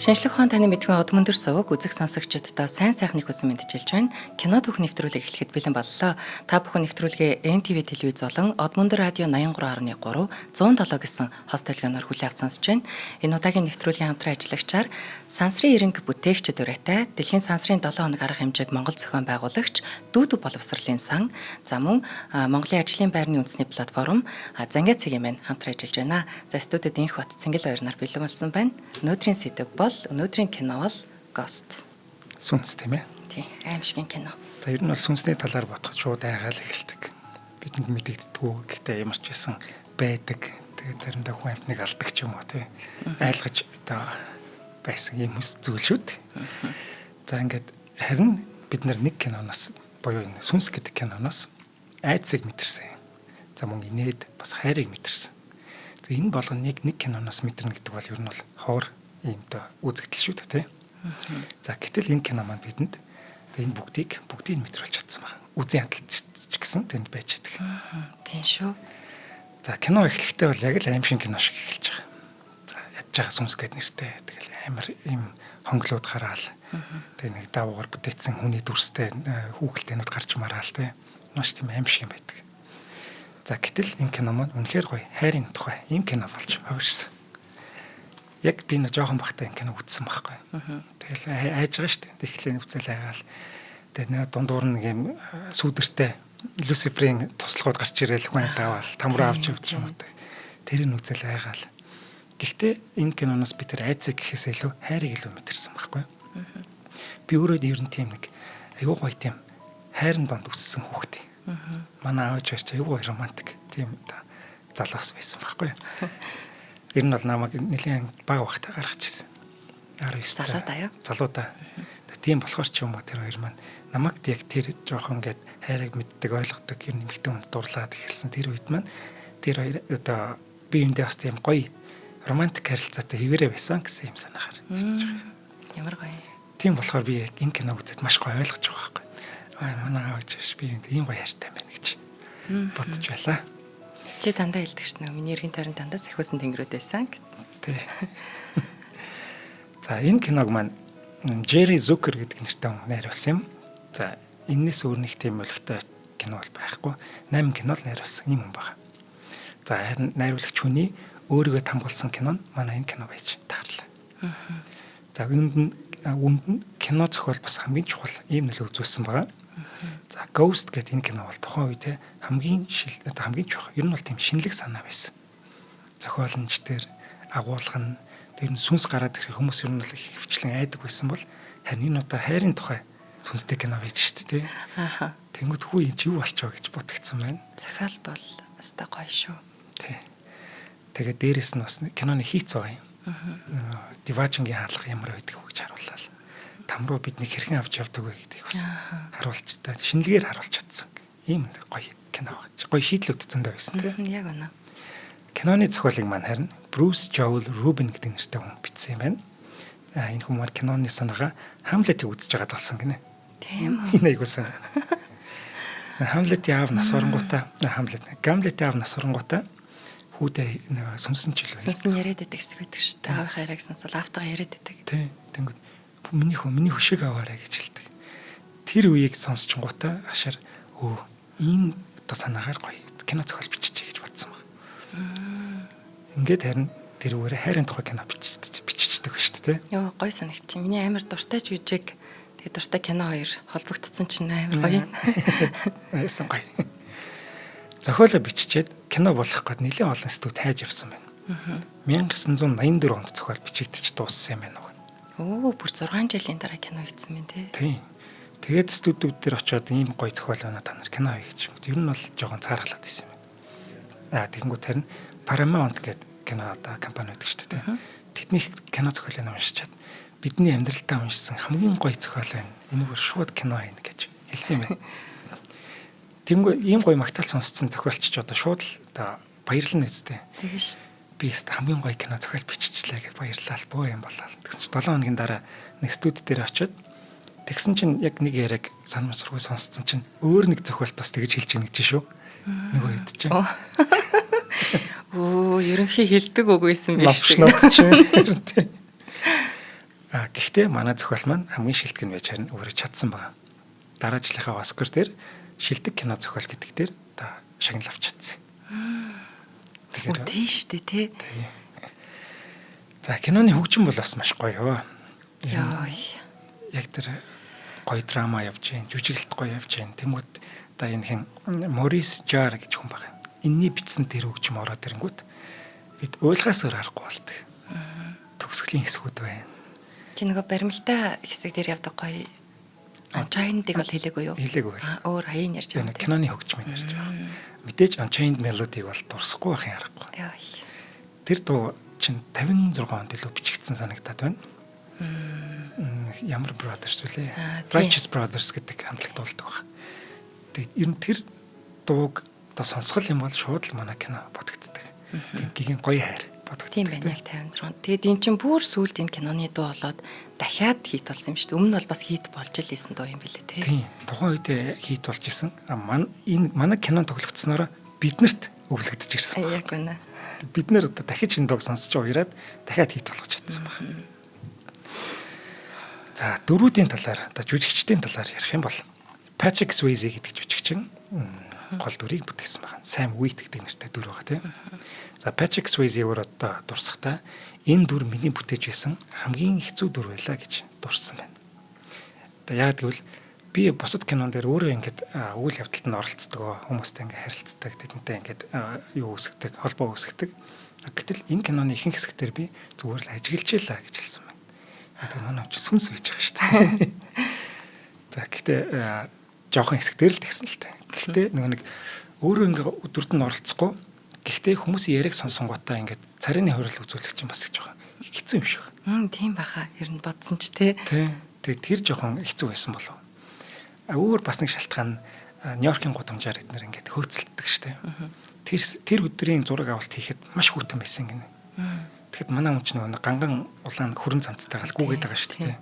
Шинжлэх ухаан таны мэдхүйн од мөндөр сувг үзэх сонсогчдод сайн сайхныг хүсэн мэдчилж байна. Кино түүх нэвтрүүлэг эхлэхэд бэлэн боллоо. Та бүхэн нэвтрүүлгээ NTV телевиз болон од мөндөр радио 83.3 107 гэсэн хост толгойноор хүлээн авч сонсож байна. Энэ удаагийн нэвтрүүлгийн хамтран ажиллагчаар сансрын эренг бүтээгчид урайтай Дэлхийн сансрын 7 хоног арга хэмжээг Монгол зохион байгуулагч Дүүдү боловсролын сан за мөн Монголын ажлын байрны үндэсний платформ Зангаа цэгийн мэн хамтран ажиллаж байна. За студид Инх Бат Цэнгэл хоёр нар бэлэн болсон байна. Өнөөдрийн сэдэв бол өнөөдрийн кино бол Ghost. Сүнс тийм ээ. Тийм, аимшигын кино. За ер нь бол сүнсний талаар бодоход шууд айгаал эхэлдэг. Бидэнд мэдэгддэггүй гэхдээ ямар ч байсан байдаг. Тэгээд заримдаа хүн амьтныг алдаг ч юм уу тий. Айлгаж одоо байсан юм зүйл шүү дээ. За ингээд харин бид нэг киноноос буюу энэ сүнс гэдэг киноноос айдсыг мэдэрсэн. За мөн инээд бас хайрыг мэдэрсэн. За энэ болгоныг нэг киноноос мэдэрнэ гэдэг бол ер нь бол ховор ийм дэ үзэгдэл шүү дээ тий. За гэтэл энэ кино маань бидэнд энэ бүгдийг мэдрүүлж чадсан байна. Үзэн ядалт ч гэсэн тэнд байж байгаа. Тийм шүү. За кино эхлэхдээ бол яг л аимшиг кино шиг эхэлж байгаа. За ядж байгаа сүнс гэдэг нэртэй. Тэгэл амар ийм хонглоод хараал. Тэгээ нэг давуугаар бүтээгдсэн хүний дүрстэй хүүхэлдэйнүүд гарч мараал тий. Маш тийм аимшиг юм байдаг. За гэтэл энэ кино маань үнэхээр гоё хайрын тухай ийм кино болж хувирсан. Яг би нэг жоохон бахтай энэ кино үзсэн байхгүй. Тэгэл айж байгаа шүү дээ. Тэгэхээр үзэл айгаал. Тэгээ нэг дундуур нэг юм сүүдэртэй Люциферийн туслахууд гарч ирээл хүн даавал тамраа авч явж юм уу. Тэр нь үзэл айгаал. Гэхдээ энэ киноноос би тэр айцыг гэхээс илүү хайрыг илүү мэдэрсэн байхгүй. Би өөрөө ер нь тийм нэг айгүй гоё тийм хайрын донд өссөн хүүхдээ. Манай аав ээж айгүй гоё романтик тийм залуус байсан байхгүй. Ер нь бол намайг нэлээд бага багтаа гаргаж ирсэн. 19 залуудаа юу? Залуудаа. Тийм болохоор ч юм уу тэр хоёр маань намайг яг тэр жоохон ингээд хайрыг мэддэг ойлгодог юм нэмэгдэн хүнд дурлаад эхэлсэн тэр үед маань тэр хоёр одоо би юундээ бас тийм гоё романтик харилцаатай хэвээрээ байсан гэсэн юм санаагаар. Ямар гоё. Тийм болохоор би яг энэ киног үзээд маш гоё ойлгож байгаа байхгүй. Манай аав ээж би ийм гоё хайртай байна гэж бодож байлаа. Чи дандаа хэлдэг ш нь миний эргэн тойрон дандаа сахиусан тэнгэрүүд байсан гэт. Тий. За энэ киног маань Jerry Zucker гэдэг нэртэй хүн найруулсан юм. За энэс өөр нэг тийм өлегтэй кино бол байхгүй. 8 кино л найруулсан юм байна. За харин найруулагч хүний өөрийгөө тамгалсан кино нь манай энэ кино байж таарлаа. За үүнд нь кино зохиол бас хамгийн чухал ийм нөлөө үзүүлсэн байгаа. За Ghost гэдэг энэ кино бол тухайн үедээ хамгийн чухал. Ер нь бол тийм шинэлэг санаа байсан. Зохиолч дээр агуулга нь тэр сүнс гараад ирэх хүмүүс ер нь бол их хвчлэн айдаг байсан бол харин энэ удаа хайрын тухай сүнстэй кино байж шүү дээ. Ааха. Тэнгүүд хүү энэ юу болчихоо гэж бодогдсон байна. Зохиол бол өстой гоё шүү. Тий. Тэгээд дээрэс нь бас киноны хийц байгаа юм. Диважингийн хаалга ямар байдаг вэ гэж харууллаа. Там руу бидний хэрхэн авч явдаг вэ гэдгийг бас харуулж та шинэлгээр харуулж чадсан. Ийм гоё кино байгаа. Гоё шийдлүүд зөндөө байсан тийм. Яг үнэ. Киноны зохиолыг маань харин Bruce Joel Rubin гэдэг нэртэй хүн бичсэн юм байна. Энэ хүмүүс киноны санаагаа Hamlet-ийг үзэж байгаад болсон гинэ. Тийм үү. Энэ айгуусан. Hamlet-ийн аав нас орнгуудаа Hamlet-ийн аав нас орнгуудаа хүүдээ сүнсэн ч илүү. Сүнсэн яриад байдаг хэсэг байдаг шүү. Таавах яриаг сонсол автагаа яриад байдаг. Тийм. Тэнгүүд миний хөшиг аваарай гэж хэлдэг. Тэр үеийг сонсчингуудаа ашаар энэ одоо санаагаар гоё кино зохиол бичиж гэж бодсон баг. Ингээд харин тэр үгээр хайрын тухай кино биччихдэг шүү дээ. Йоо гоё санагч. Миний амар дуртай жүжиг тэгээд дуртай кино хоёр холбогдсон чинь амар гоё. Айсан гоё. Зохиолоо биччихэд кино болох гээд нэлээд олон студ хайж явсан байна. 1984 онд зохиол бичигдэж дууссан юм байна. Бүр 6 жилийн дараа кино хийсэн юм тий. Тийм. Тэгээд студиуд дээр очиод ийм гоё зохиол байна та нар кино хий гэж. Ер нь бол жоохон цааргалаад байсан юм байна. Тэгэнгүүт харин Paramount гэдэг кино одоо компани байдаг шүү дээ. Тэдний кино зохиолыг уншичаад бидний амьдралдаа уншсан хамгийн гоё зохиол байна. Энэгээр шууд кино хийнэ гэж хэлсэн юм байна. Тэнгүү ийм гоё магтаал сонсцсон зохиолч ч одоо шууд л одоо баярлна үстэй. Тийм шүү. Би хамгийн гоё кино зохиол биччихлээ гэж баярлалаа боо юм болоо. Тэгсэн чинь 7 хоногийн дараа нэг студи дээр очиод тэгсэн чинь яг нэг яриаг санамсаргүй сонсцсон чинь өөр нэг зохиолт бас тэгж хэлж ийн гэж шүү. Нөгөө хэд чинь. Ерөнхий хэлдэг үгүйсэн биш. Лавшнууд чинь. Гэхдээ манай зохиол маань хамгийн шилдэг нь байж харин өөрөө чадсан байна. Дараа жилийнхаа Оскар дээр шилдэг кино зохиол гэдэг дээр одоо шагнал авч чадсан. Тэгэхээр тийш тий. За киноны хөгжим бол бас маш гоё. Яа. Яг тэр гоё драма явж гин, жүжиглэлт гоё явж гин. Тэнгүүд одоо энэ хин Морис Жар гэж хүн байгаа. Энэний бичсэн тэр хөгжим ороод ирэнгүүт бид уйлгаас өөр аргагүй болдог. Төгсгөлийн хэсгүүд байна. Чи нөгөө баримлтай хэсэг дээр явдаг гоё Unchained-ыг бол хэлээгүй юу? Хэлээгүй. Өөр хаян ярьж байгаа. Киноны хөгжмийг ярьж байгаа. Мэдээж Unchained Melody-г бол дурсахгүй байхын аргагүй. Яа. Тэр дуу чинь 56 онд илүү бичигдсэн санагдаад байна. Ямар Brothers вүлээ? Righteous Brothers гэдэг хамтлагт болдог баг. Тэгээд ер нь тэр дууг одоо сонсгол юм бол шууд л манай кино бодогддог. Тийм гигийн гоё хайр бодогддог. Тийм байна яг 56. Тэгээд эн чинь бүр сүүлд энэ киноны дуу болоод дахиад хит болсон юм шүү дээ. Өмнө нь бол бас хит болж л исэн дуу юм билээ тий. Тийм. Тухайн үед хит болж исэн. Манай кинон тоглогдсноороо биднэрт өвлөгдөж ирсэн. Яг байна. Бид нэр одоо дахиж энэ дууг сонсож уураад дахиад хит болгож чадсан байна. За дөрүүдийн талаар одоо жүжигчдийн талаар ярих юм бол Patrick Swayze гэдэг жүжигчин гол дүрийг бүтээсэн байна. Sam Wheat гэдэг нэртэй дүр байгаа тийм. За Patrick Swayze өөр одоо дурсахтаа энэ дүр миний бүтээж байсан хамгийн хэцүү дүр байлаа гэж дурсан байна. Одоо яг гэвэл би бусад кинон дээр өөрөө ингээд үйл явдалд нь оролцдог, хүмүүстэй ингээд харилцдаг, тэдэнтэй ингээд юу үсгдэг, холбоо үсгдэг. Гэтэл энэ киноны ихэнх хэсгээр би зүгээр л ажиглаж ялаа гэж хэлсэн байна. Одоо манай ч сүнс байж байгаа шүү дээ. За гэхдээ жоохон хэсэг дээр л тэгсэн л дээ. Гэхдээ нэг өөрөө ингээ өдөрт нь оролцохгүй. Гэхдээ хүмүүсийн яриаг сонсонгуудаа ингээд царины хурал үзүүлэх чинь бас гэж байгаа. Хэцүү юм шиг байна. Тийм баха. Ер нь бодсон ч тий. Тэгээ тэр жоохон хэцүү байсан болов. Өөр бас нэг шалтгаан Нью-Йоркийн гудамжаар эднэр ингээд хөөцөлддөг штэ. Тэр өдрийн зураг авалт хийхэд маш хүйтэн байсан гинэ. Тэгэхэд манай хүн ч нэг ганган улаан хүрэн цамцтай гал гүгээд байгаа шүү дээ.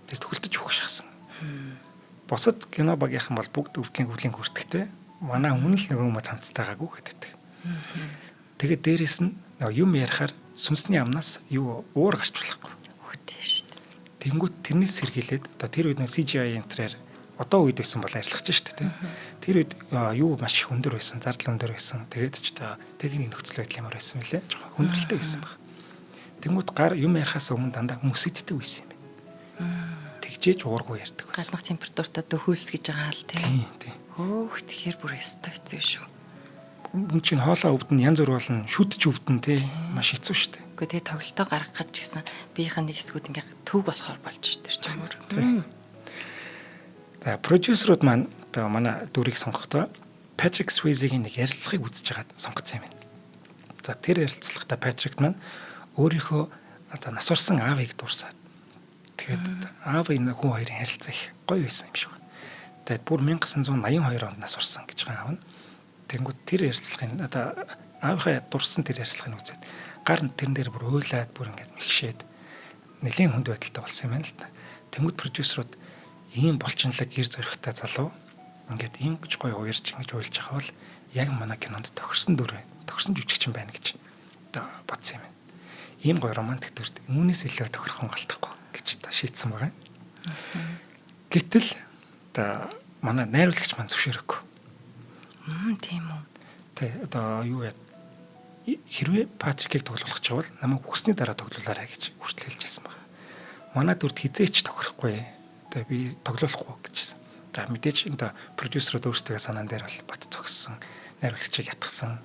Тэгээс төгөлдөж өгөх шахсан. Босод кино багийнхан бол бүгд өвдлийн хүртэгтэй. Манай хүн л нөгөө хүмүүс цамцтайгаа гүгээд. Тэгээд дээрэс нь юм ярихаар сүнсний амнаас юу уур гарч болохгүй. Үгүй шүү дээ. Тэнгүүд тэрнээс сэргийлээд одоо тэр үед CGI энтрээр одоо үед байсан бол арилгаж шүү дээ. Тэр үед юу маш их өндөр байсан, зардал өндөр байсан. Тэгээд ч одоо техникийн нөхцөл байдал ямар байсан мөлий жоохон хүндрэлтэй байсан баг. Тэнгүүд гар юм ярихаас өмнө дандаа хүмүүсэддэг байсан юм байна. Тэгжээж уургүй ярьдаг байсан. Галнах температуртаа дөхүүлс гэж байгаа л тийм. Тийм. Хөөх тэгэхээр бүр өстой хэцүү шүү. Хүн чинь хоолоо өвдөн янз бүр болно, шүдэж өвдөн тий маш хэцүү шүү дээ. Үгүй тэгээ тоглолтоо гаргах гэж гисэн биеийн нэг хэсгүүд ингээ төг болохоор болж тэр ч юм уу. За продюсерууд маань одоо манай дүрийг сонгохдоо Patrick Swayze-гийн нэг ярилцлагыг үзэж хагаад сонгоцсон юм байна. За тэр ярилцлагата Patrick маань өөрийнхөө одоо нас орсон аавыг дурсаад тэгээд аав энэ хүн хоёрын харилцаа их гоё байсан юм шиг байна. Тэгээд бүр 1982 онд нас орсон гэж байгаа аав нь. Тэнгүүд тэр ярилцлагын одоо аавынхаа дурсан тэр ярилцлагыг үзээд гар нь тэрэн дээр бүр уйлаад бүр ингээд мэгшээд нэлийн хүнд байдалтай болсон юм байна л та. Тэнгүүд продюсерууд ийм болчинлаг гэр зөрөгтэй залуу ингээд ийм гэж гоё уярч ингэж уйлж байгаа бол яг манай кинонд тохирсон дүр байна. Тохирсон жүжигчин байна гэж одоо бодсон юм байна. Ийм гоё романтик дүрт үүнээс илүү тохирхон галтахгүй гэж одоо шийдсэн байгаа. Гэтэл одоо манай найруулагч маань зөвшөөрөхгүй. Тийм үү. Тэ одоо юу яа хэрвээ Патрикийг тоглуулах чавал намайг хүсний дараа тоглуулаарай гэж хүртэл хэлжсэн байна. Манай дүрт хизээч тохирохгүй. Одоо би тоглуулахгүй гэжсэн. За мэдээч энэ продюсерууд өөрсдөө санаан дээр бол бат зогссон, найруулагчийг ятгсан.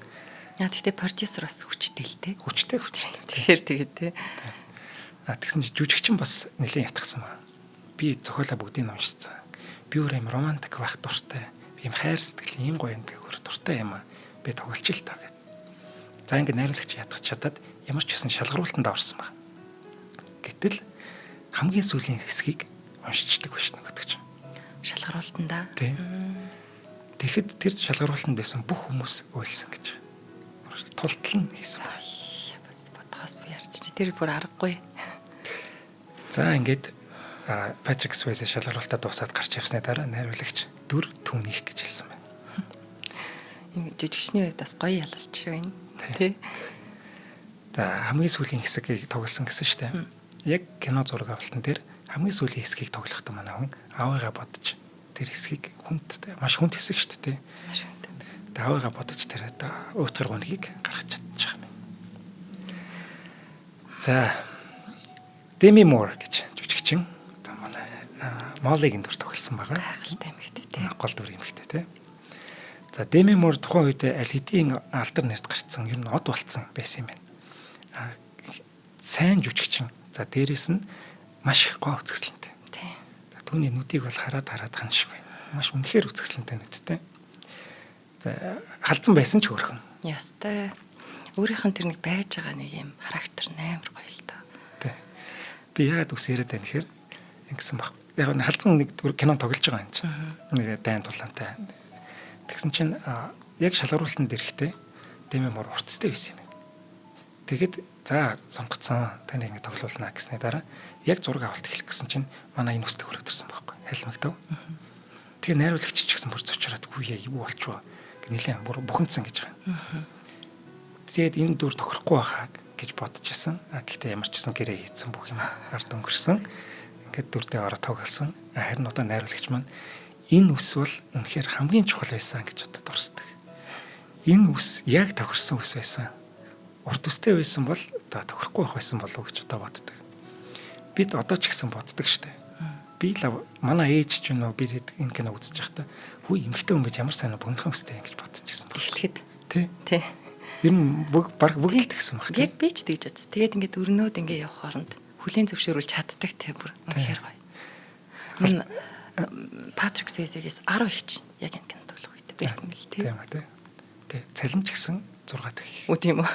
Яа тэгтээ продюсер бас хүчтэй л те. Хүчтэй. Тэгэхээр тэгээд те. Тэгсэн чи жүжигчин бас нэлийн ятгсан байна. Би зохиолоо бүгдийг уншицсан. Би өөр юм романтик байх дуртай. Би юм хайр сэтгэл ийм гоё юм би өөр дуртай юм аа. Би тоглолч л таа гэд. За ингэ найруулагч ятгах чадаад ямар ч гэсэн шалгаруултанд орсон байна. Гэтэл хамгийн сүүлийн хэсгийг уншичдаг биш нөгөөдөг чинь. Шалгаруултандаа. Тэгэхэд тэр шалгаруултанд байсан бүх хүмүүс уйлсан гэж. Тултал нь хийсэн байна. Бодгоос би ярьж чи тэр бүр аргагүй. За ингээд Patrick Swayze шалгаруултаа дуусаад гарч явсны дараа найруулагч дүр түүнийх гэж хэлсэн байна. Энэ жижигчний үед бас гоё ялалч шүү энэ. Тэ. За хамгийн сүүлийн хэсгийг тоглосон гэсэн шүү дээ. яг кино зураг авалтан дээр хамгийн сүүлийн хэсгийг тоглохдоо манай хүн аавыгаа бодож тэр хэсгийг маш хүнд хэсэг шүү дээ. Маш хүнд. Тэгээ аавыгаа бодож тэр уутгар гонхийг гаргаж чадчих юм. За Demi Moore гэж жүжигчин одоо манай Моллигийн дүр тоглосон байгаа. Гайхалтай эмэгтэй тий. Гол дүр эмэгтэй тий. За Demi Moore тухайн үед аль хэдийн алдар нэрд гарцсан ер нь од болцсон байсан юм байна. Сайн жүжигчин. За дээрэс нь маш их гоо үзэсгэлэнтэй. Тий. За түүний нүдийг бол хараад ханшиг байна. Маш үнэхээр үзэсгэлэнтэй нүдтэй. За халдсан байсан ч хөөрхөн. Ястай. Өөрийнх нь тэр нэг байж байгаа нэг юм характер амар гоё л тоо. Тий. Би яагаад үсээрээд байна гэхээр ингэсэн баг. Яг нь халдсан нэг кино тоглож байгаа юм чинь. Нэг дайн тулаантай. Тэгсэн чинь яг шалгаруулалтанд ирэхдээ Demi Moore уртстай байсан юм байна. Тэгэд за сонгоцсон таны ингэ тоглуулна гэсний дараа яг зураг авалт эхлэх гэсэн чинь манай энэ үстэй хүрээд ирсэн байхгүй. Хайлмагтав. Тэгээ найруулагч ч гэсэн бүр цочроод үгүй юу болчихоо. Нилээн бүр бухимдсан гэж байгаа. Тэгээд энэ дүр тохирохгүй байхаа гэж бодчихсон. Гэхдээ ямар ч гэсэн гэрээ хийцэн бүх юм ард өнгөрсөн. Ингээд дүрдээ ороо тоглосон. Харин одоо найруулагч маань энэ үс бол үнэхээр хамгийн чухал байсан гэж бодод дурсдаг. Энэ үс яг тохирсон үс байсан. Урт үстэй байсан бол одоо тохирохгүй байх байсан болов уу гэж одоо боддог. Бид одоо ч гэсэн боддог штэ. Би л манай ээж ч нөө бид энэ кино үзэж байхдаа хүү эмхтэй хүн байж ямар сайн богинохон үстэй гэж бодчихсон баг. Эхлэхэд Тий. тий. Ер нь баг бүгд тэгсэн баг. Яг би ч тэгж бодсон. Тэгээд ингээд өрнөөд ингээд явах хооронд хүлийн зөвшөөрүүлж чаддаг тий бүр үнэхээр гоё. Мөн Патрик Суэйзегээс 10 ихч яг энэ кино тоглох үед байсан мэл тий. Тийм үү тий. Тий. Цалин ч гэсэн 6 дэх. Үгүй тийм үү.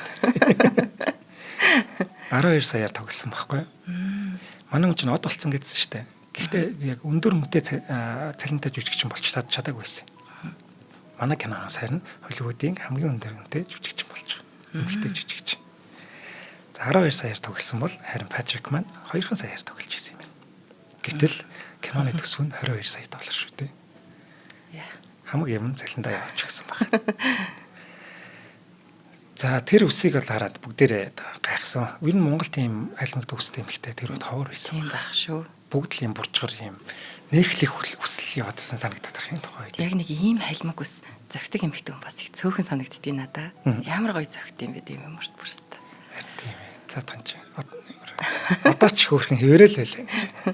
12 саяар тоглосон байхгүй. Манай хүн чинь од болцсон гэдсэн шүү дээ. Гэхдээ яг өндөр мөтэй цалинтай жүжигчин болж чадаагүй байсан. Манай киноноос харин Холливуудын хамгийн өндөр мөтэй жүжигчин болж байгаа. Эмэгтэй жүжигчин. За 12 саяар тоглосон бол харин Патрик маань 2 саяар тоглож байсан юм байна. Гэтэл киноны төсөв нь 22 сая доллар шүү дээ. Яа. Хамаг юм цалиндаа явууч гэсэн баг. За тэр үсийг бол хараад бүгдээрээ гайхсан. Ер нь Монгол тийм айлмагт үстэй эмэгтэй тэр үед ховор байсан. Тийм байх шүү. Бүгд л юм буржгар юм нээхлэх хүсэл яваадсан санагдаад байх юм тухай. Яг нэг ийм хайлмаг ус зөгтөг эмэгтэй хүн бас их цөөхөн санагддгийг надаа. Ямар гоё зөгт юм бэ тийм юм урт бүрстэ. Тийм ээ. Цаатхан чи. Одоо ч хөөрхөн хэвэрэл байлаа гэж.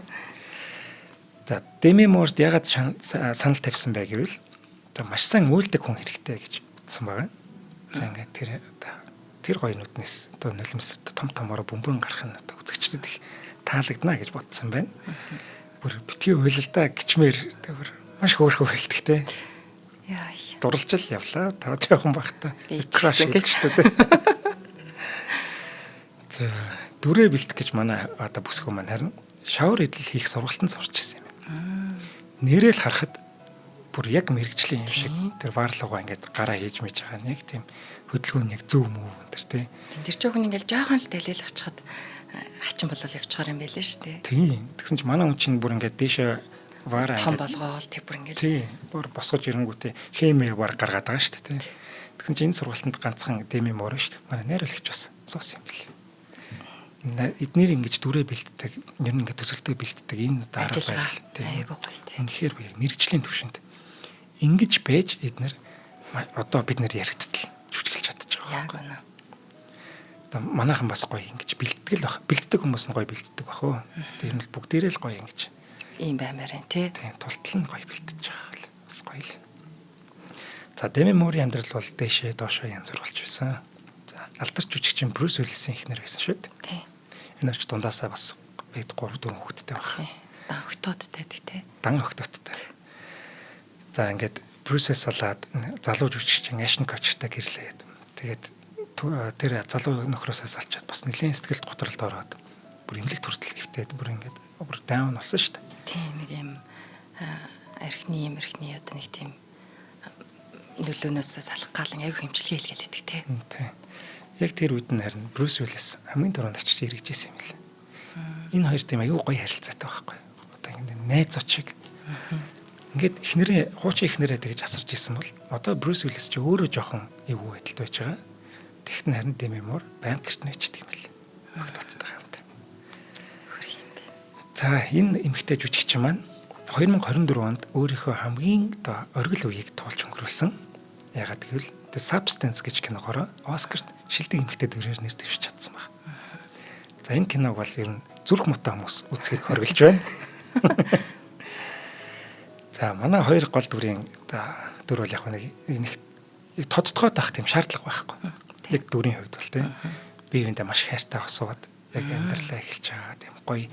За Demi Moore-д ягаад санал тавьсан бэ гэвэл одоо маш сайн үйлдэх хүн хэрэгтэй гэж утсан байгаа. За ингээд тэр гоё нүднээс одоо нулимс том томороо бөмбөн гарах нь одоо үзэгчдэд их таалагдана гэж бодсон байна. Бүр битгий уйлалдаа гिचмээр тэр маш хөөрхөн байлдаг те. Яа. Дурлж л явлаа. Тав жоохон бахта. Краш гэж те. За дүрээ бэлтгэх гэж манай одоо бүсгүй маань харин шавар идэл хийх сургалтанд сурч ирсэн юм байна. Нэрэл харахад бүр яг мэрэгжлийн юм шиг тэр ваарлуугаа ингээд гараа хийж мэж байгаа нэг тийм хөдөлгөөн яг зөв мүү тэр тий. Тэр жоохон ингээд жоохон л талийлгачхад хачин болол явчихаар юм байлээ шүү дээ. Тийм. Тэгсэн чинь манай хүн чинь бүр ингээд дээшээ ваараа том болгоол тэр бүр ингээд тий. Бүр босгож ирэнгүүтээ хэмээ бар гаргаад байгаа шүү дээ тий. Тэгсэн чинь энэ сургалтанд ганцхан Demi Moore ш манай найруулагч бас суус юм бэл. Эднэр ингэж дүрээ бэлддэг, ер нь ингээд төсөлтөө бэлддэг энэ дарга байл. Айгуу гоё тий. Үнэхээр би мэрэгжлийн төвшөнд ингэж байж эднэр одоо бид нэр яригдтал жүжиглэж чадчих байгаа. Яг үнэ. Одоо манайхан бас гоё ингэж бэлддэг л баг. Бэлддэг хүмүүс нь гоё бэлддэг бах уу. Тэр нь л бүгдээрээ л гоё ингэж ийм баймаар юм тий. Тийм тултал нь гоё бэлдэж байгаа л бас гоё л. За Demi Moore-ийн амьдрал бол дээшээ доошоо янз бүр болж байсан. За алдарч жүжигчин Брюс Уиллисийн эхнэр байсан шүү дээ. Тий. Энэ ч дундаасаа бас 3 4 хүүхэдтэй баг. Дан октоодтай гэдэг тий. Дан октоодтай. За ингээд Брюсээс салаад залуу жүжигчин Ashton Kutcher-тай гэрлээд тэгээд тэр залуу нөхрөөсөө салчаад бас нэлийн сэтгэлд готролд ороод бүр эмнэлэг төртөл хөвтээд бүр ингээд бүр даун болсон шүү дээ. Тий нэг юм архины одоо нэг тийм нөлөөнөөс салах галан аяг хэмжлэгээ хэлгээд тий. Тий. Яг тэр үед нь харин Брюс Уиллис хамгийн түрүүнд очиж эргэж ирсэн юм лээ. Энэ хоёр тийм аюу гоё харилцаатай байхгүй. Одоо ингээд найз очиг. Ингээд эхнэрээ хуучин эхнэрээ тэгж асарч ирсэн бол одоо Брюс Уиллис ч өөрөө жоохон эвгүй байдалд байж байгаа. Тэгт нь харин Demi Moore баян гэрт нэчдэг юм бэл. Огтоцтой хамт. За энэ эмэгтэй жүжигчин маань 2024 онд өөрийнхөө хамгийн одоо оргил үеийг туулж өнгөрүүлсэн. Ягаад гэвэл The Substance гэж киногоор Оскарт шилдэг эмэгтэй дүрээр нэр дэвшиж чадсан байна. За энэ киног бол ер нь зүрх муутай хүмүүс үзхийг хориглож байна. За манай хоёр гол дүрийн дүр бол яг нэг тодтогоо таах тийм шаардлага байхгүй. Яг дүрийн хувьд бол тийм бие биендээ маш хайртай босоод яг амьдралаа эхэлж байгаа тийм гоё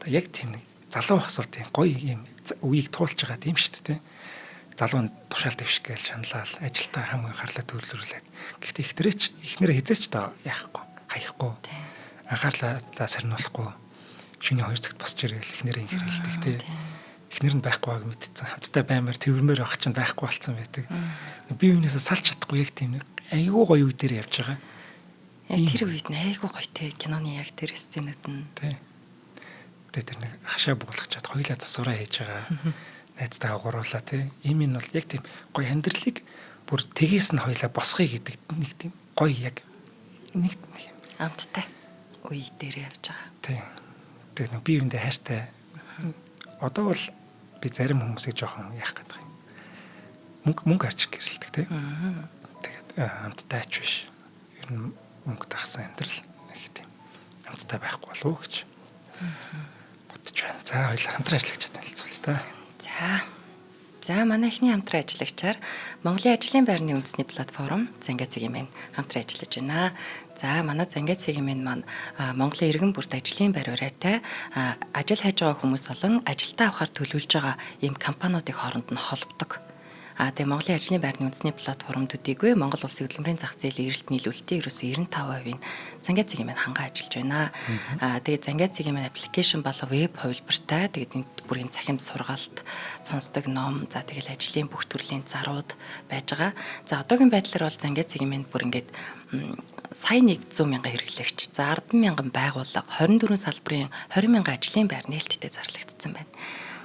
яг тийм нэг залуу босоод тийм гоё юм үеийг туулж байгаа тийм шүү дээ тийм. Залуу тушаал дэвших гээл шаналал ажилдаа хамгийн анхаарлаа төвлөрүүлээд гэхдээ ихнэрээ хизээч доо яахгүй хаяхгүй анхаарлаа сарниулахгүй шинэ хоёр цагт босч ирээл ихнэрээ инхэр хэлдэг тийм ихнэр нь байхгүй байгааг мэдсэн хамтдаа баймаар тэрвэрмээр байх чинь байхгүй болсон байдаг би юунаас салж чадахгүй яг тийм нэг айгүй гоё үе дээр явж байгаа яг тэр үед нь айгүй гоё тийм киноны яг тэр сценүүд нь тийм тэр нэг хашаа буулгах чад хоёлаа засвараа хийж байгаа найзтайгаа гуруулаа тий. Ийм нь бол яг тийм гоё амьдралыг бүр тгээс нь хоёлаа босгоё гэдэг нэг тийм гоё яг нэг амттай үе дээр явж байгаа. Тий. Тэгээд нэг бие биендээ хайртай. Одоо бол би зарим хүмүүсийг жоохон яах гэдэг юм. Мөнгө арч гэрэлдэг тий. Тэгээд амттай ач биш. Ер нь мөнгө тахсан амьдрал нэг тийм амттай байхгүй болов уу гэж бодож байна. За хоёлаа хамтран ажиллаж чадсан хэлцүүлээ та. За манай эхний хамтран ажиллагчаар Монголын ажлын байрны үндэсний платформ Зангаа цэгийн мэн хамтран ажиллаж байна. За манай Зангаа цэгийн мэн маань Монголын иргэн бүрт ажлын байр урайтай ажил хайж байгаа хүмүүс болон ажилтаа авахар төлөвлөж байгаа ийм компаниудыг хооронд нь холбодог. Тэгээ Монголын ажлын байрны үндэсний платформ төдийгүй Монгол улсын хөдөлмөрийн зах зээлийн эрэлт нийлүүлэлтийн ерөөсөө 95%-ийн Зангаа цэгийн мэн хангаа ажиллаж байна. Тэгээ Зангаа цэгийн мэн аппликейшн болон веб хувилбартай тэгээд энэ бүр юм цахим сургаалт, сонсдог ном, за тэгэл ажлын бүх төрлийн зарууд байж байгаа. За одоогийн байдлаар бол Зангаа цэгийн мэн бүр ингээд сая 100 мянган хэрэглэгч, за 10 мянган байгууллага, 24 салбарын 20 мянган ажлын байр нээлттэй зарлагдсан байна.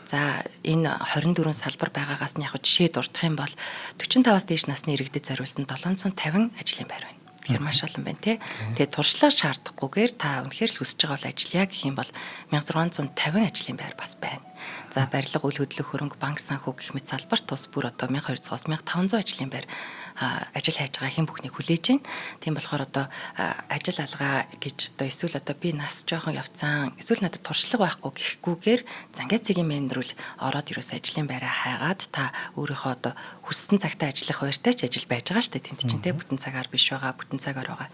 За энэ 24 салбар байгаагаас нь яг жишээ дурдах юм бол 45-аас дээш насны иргэдэд зориулсан 750 ажлын байр байна. Тэгэхээр маш олон байна тий. Тэгээд туршлага шаардахгүйгээр та үнэхээр л хүсэж байгаа бол ажиллая гэх юм бол 1650 ажлын байр бас байна. За барилга, үйл хөдлөх хөрөнгө, банк, санхүү гэх мэт салбарт тус бүр одоо 1200-аас 1500 ажлын байр ажил хайж байгаа хэн бүхнийг хүлээж байна. Тийм болохоор одоо ажил алгаа гэж одоо эсвэл одоо би нас жоохон явцсан эсвэл надад туршлага байхгүй гэхгүйгээр Зангаа цэгийн мэн рүү ороод ерөөс ажлын байраа хайгаад та өөрийнхөө одоо хүссэн цагтаа ажиллах баяртай ч ажил байж байгаа шүү дээ. Тэнд чинь те бүтэн цагаар биш байгаа, бүтэн цагаар байгаа.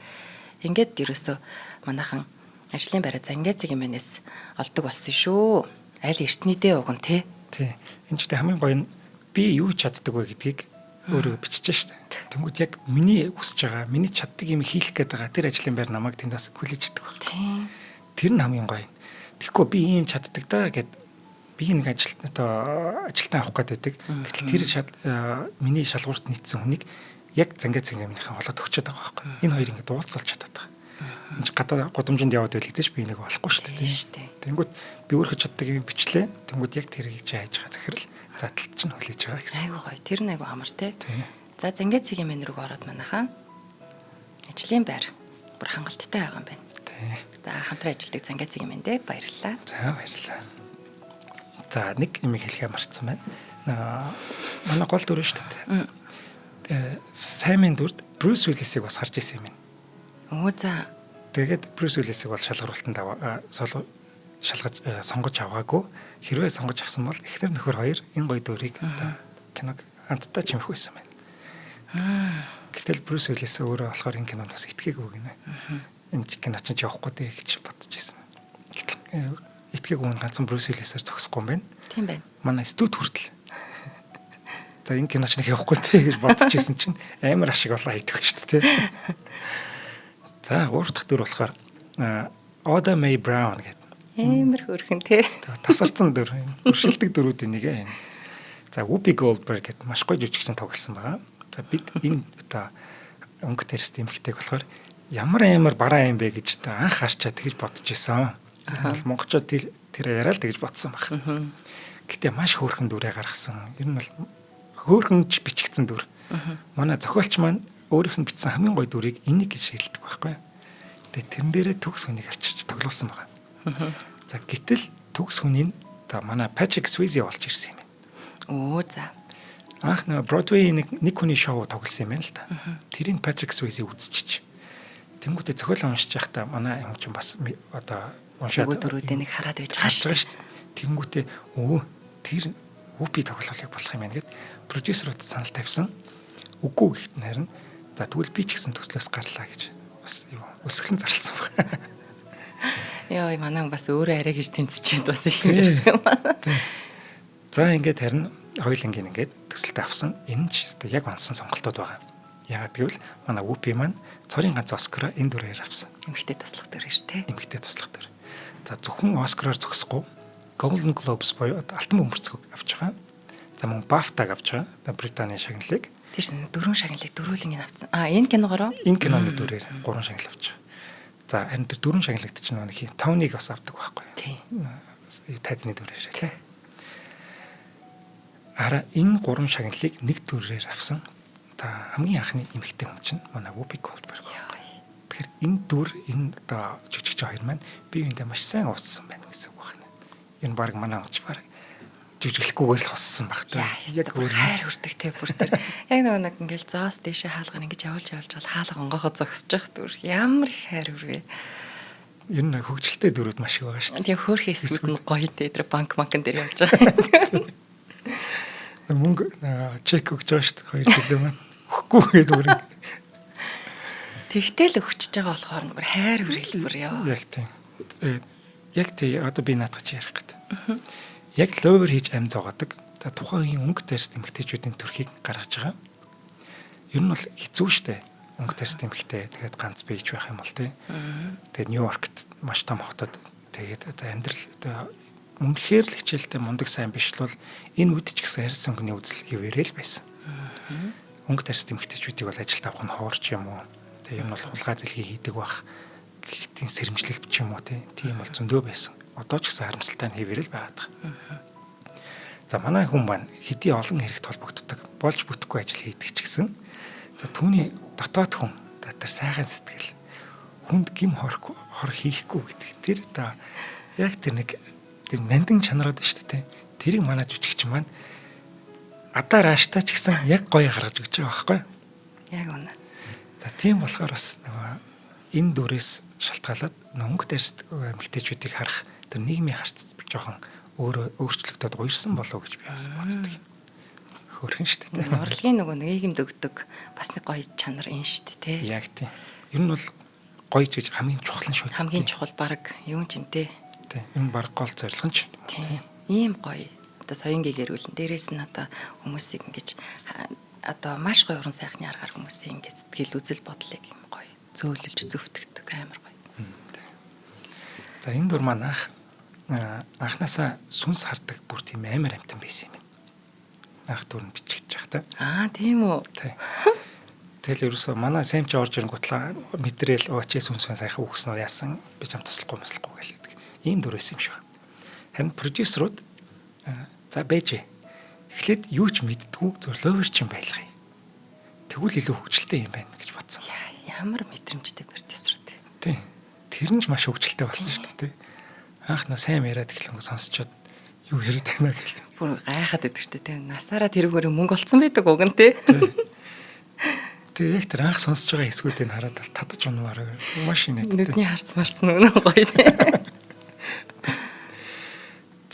Ингээд ерөөсөө манайхан ажлын байраа Зангаа цэгийн мэнээс олдог болсон шүү. Аль эртнийдээ уган те. Тий. Энэ ч хамгийн гоё нь би юу чаддаг вэ гэдгийг өөрөө бичиж штэ. Тэнгүүд яг миний хүсэж байгаа, миний чаддаг юм хийх гээд байгаа тэр ажлын байр намайг тэндээс хүлээж идэг байна. Тэр нь хамгийн гоё. Тэгэхгүй би ийм чаддаг да гэд би нэг ажилтаа авах гэдэг. Гэтэл тэр миний шалгуурт нийцсэн хүнийг яг Зангаа цэгийн мэнийхэн холоод өгчөөд байгаа байхгүй. Энэ хоёр ингэ уулзалж чадаад байгаа. Энд гадаа гудамжинд яваад байл хэзээ ч би нэг болохгүй шүү дээ. Тэнгүүд би өөрөө чаддаг юм бичлээ. Тэнгүүд яг тэр хийж хайж байгаа захирал задлт чинь хүлээж байгаа гэсэн. Айгуу гоё. Тэр нэг айгуу амар те. За Зангаа цэгийн мэн рүү ороод манайхаа ажлын байр бүр хангалттай байгаа юм байна. Тий. За хамтран ажилладаг Зангаа цэгийн мэндэ баярлалаа. За баярлалаа. За нэг юм хэлхээ марцсан байна. Манай гол дүр шүү дээ. Саймын дүрд Брюс Уиллисийг бас харж ирсэн юм байна. Оо за. Тэгээд Брюс Уиллисийг бол шалгаруултанд сонгож аваагүй. Хэрвээ сонгож авсан бол эхнэр нөхөр хоёр энэ гоё дүрийг киног хамтдаа чимэх байсан байна. Гэтэл Брюс Уиллис өөрөө болохоор энэ кинонд бас итгээгүй гинэ. Энэ кино ч явахгүй дээ гэж бодож байсан. Гэтэл итгээгүй нь ганцхан Брюс Уиллисээр зогсохгүй юм байна. Тийм байна. Манай студ хүртэл. За энэ кино ч нэг явахгүй дээ гэж бодож байсан чинь амар ашиг олоо хийдэг шүү дээ. За гурав дахь дүр болохоор Oda Mae Brown гэдэг. Амар хөрхөн тий. Тасарсан дүр. Өршөлтөг дүрүүдийн нэг ээ. За Whoopi Goldberg гэдэг маш гоё жүжигчин тоглосон байгаа. За бид энэ одоо өнгө тэрст эмхтэйг болохоор ямар бараа юм бэ гэж анх харчаа тэгж бодож исэн. Монголчууд тэр яриа л тэгж бодсон баг. Гэтэ маш хөөрхөн дүрээ гаргасан. Ер нь бол хөөрхөнж бичигдсэн дүр. Манай зохиолч маань өөрийнх нь бичсэн хамгийн гоё дүрийг энийг гэж шилдэг байхгүй. Тэгээ тэрэн дээрээ төгс хүнийг авчиж тоглосон байгаа. За гэтэл төгс хүний одоо манай Patrick Swayze болж ирсэн юм байна. Оо за. Анх нэг Broadway нэг хүний шоу тоглосон юм байна л да. Тэрийг Patrick Swayze үзчихэж. Тэнгүүтээ зохиол уншиж байхдаа манай юм чинь бас одоо уншаад дөрүүдээ нэг хараад байж байгаа шүү дээ. Тэнгүүтээ тэр Whoopi тоглохыг болох юм байна гэд продюсерууд санал тавьсан. Үгүй гэхэд харин за тэгвэл би ч гэсэн төслөөс гарлаа гэж бас юу өсгөлэн зарлсан байна. Яа манай бас өөрөө арай гэж тэнцчихэд бас их юм байна. За ингээд харин хоёулангийн ингээд төсөлтөд авсан. Энэ ч өстой яг онсон сонголтууд байгаа. Яагаад гэвэл манай Whoopi маань цорын ганц Оскар энэ дүрээр авсан. Эмэгтэй туслах дүр шүү дээ. Эмэгтэй туслах дүр. За зөвхөн Оскараар зогсохгүй Golden Globes буюу алтан бөмбөрцөг авч байгаа. За мөн BAFTA-г авч байгаа. Британий шагналыг. Тийш дөрвөн шагналыг дөрвөлнгийг авсан. Энэ киногоороо энэ киноны дүрээр 3 шагнал авч байгаа. За харин тэр дөрвөн шагналд чинь нэг Тониг бас авдаг байхгүй. Тийм. Тайзны дүрээр шээ. Ара энэ 3 шагналыг нэг дүрээр авсан. Та хамгийн анхны эмэгтэй хүн чинь манай Whoopi Goldberg. Тэгэхээр энэ дүр энэ одоо жүжигч хоёр маань бие биендээ маш сайн ууссан байна гэсэн үг байна. Энэ баг манай хүч баг жүжиглэхгүйгээр л хоссон баг та. Яг бүр хайр хүрдэг те бүр тэр. Яг нэг ингээл зоос дэшээ хаалгаар ингэж явуулж бол хаалга онгохоо зогсож явах дүр. Ямар их хайр хүрвэ. Ер нь хөвгчлөлтэй дүрүүд маш их байгаа шүү дээ. Тийм хөөх эсвүүд нь гоё те тэр банк дээр явж байгаа. Мөнгө чек өгч байгаа шүү дээ 2 жилийн маань. Өгөхгүй гэдэг бүр. Тэгтэл өгчөж байгаа болохоор бүр хайр хүрэл бүр яа. Яг тийм. Яг тий одоо би наадах чи ярих гэдэг. Яг ловер хийж амь зогоодаг. Тухайн үеийн өнгө дээрс эмэгтэйчүүдийн төрхийг гаргаж байгаа. Ер нь бол хэцүү шттэ. Өнгө дээрс эмэгтэй тэгээд ганц бийж байх юм бол тий. Тэгээд Нью-Йоркт маш том хотод тэгээд одоо амьдрал одоо үнэхээр л хичээлтэй мундаг сайн биш л бол энэ үед ч гэсэн арьс өнгөний үзэл хിവэрэл байсан. Өнгө дээрс эмэгтэйчүүдийг бол ажилд авах нь хоорч юм уу? Тэгээд юм бол хулгай зэлгийг хийдэг бах. Гэхдээ сэрэмжлэл бич юм уу тийм бол зөндөө байсан. Одоо ч гэсэн харамсалтай нь хിവэрэл байгаад байгаа. За манай хүн маань хэдий олон хэрэгт холбогддог. Болж бүтэхгүй ажил хийдэг ч гэсэн за түүний дотоод хүн тэр сайхан сэтгэл хүнд гим хор хийхгүй гэдэг. Тэр яг тэр нэг тэр нандин чанарууд байна шүү дээ. Тэрийг манай жүжигч маань адаар ааштай ч гэсэн яг гоё гаргаж өгч байгаа байхгүй. Яг үнэ. За тийм болохоор бас нөгөө энэ дүрээс шалтгаалаад өнгө дээрс эмэгтэйчүүдийг харах тэр нийгмийн харц жоохон өөрчлөгдөд уярсан болов гэж би бас боддог. Хөөрхөн шүү дээ. Урлагийн нөгөө нийгэмд өгдөг бас нэг гоё чанар энэ шүү дээ. Яг тийм. Ер нь бол гоё гэж хамгийн чухал нь шүү. Хамгийн чухал баг юу юм те. Тийм. Энэ баг гол зорилго нь ч. Тийм. Ийм гоё. Одоо соёнгийн гэрүүлэн дээрээс нь одоо хүмүүсийг ингэж одоо маш гоё уран сайхны аргаар хүмүүсийн ингэ сэтгэл үзэл бодлыг юм гоё зөөлөж зөвтгдөг амар гоё. За энэ дур маань анханасаа сүнс хардаг бүр тийм амар амтан байсан юм. Анх дүр нь бичиж байгаа та. Тийм үү. Тэгэл ерөөсөө манай Сэмч орж ирэнгутлаа мэдрэл очие сүнс сайхан үгснөө яасан би ч ам туслахгүй гэлээдэг. Ийм дүр байсан юм шиг. Харин продюсерууд за бэж эхлээд юу ч мэддгүү зөв ловер ч юм байлгая. Тэгвэл илүү хөвгчлөлтэй юм байна гэж бодсон. Ямар мэдрэмжтэй продюсерүүд. Тийм. Тэр нь ч маш хөвгчлөлтэй болсон шүү дээ. Анх нь сайн яриад эхлэнгөө сонсчод юу яриад байна гэл. Бүр гайхаад байдаг шүү дээ. Насаараа тэрүүгээр мөнгө олцсон байдаг уг нь тий. Тэгээ яг тэр анх сонсож байгаа хэсгүүдийг хараад татаж унаар маш инээдтэй. Нүдний харц марцсан үнэн гоё тий.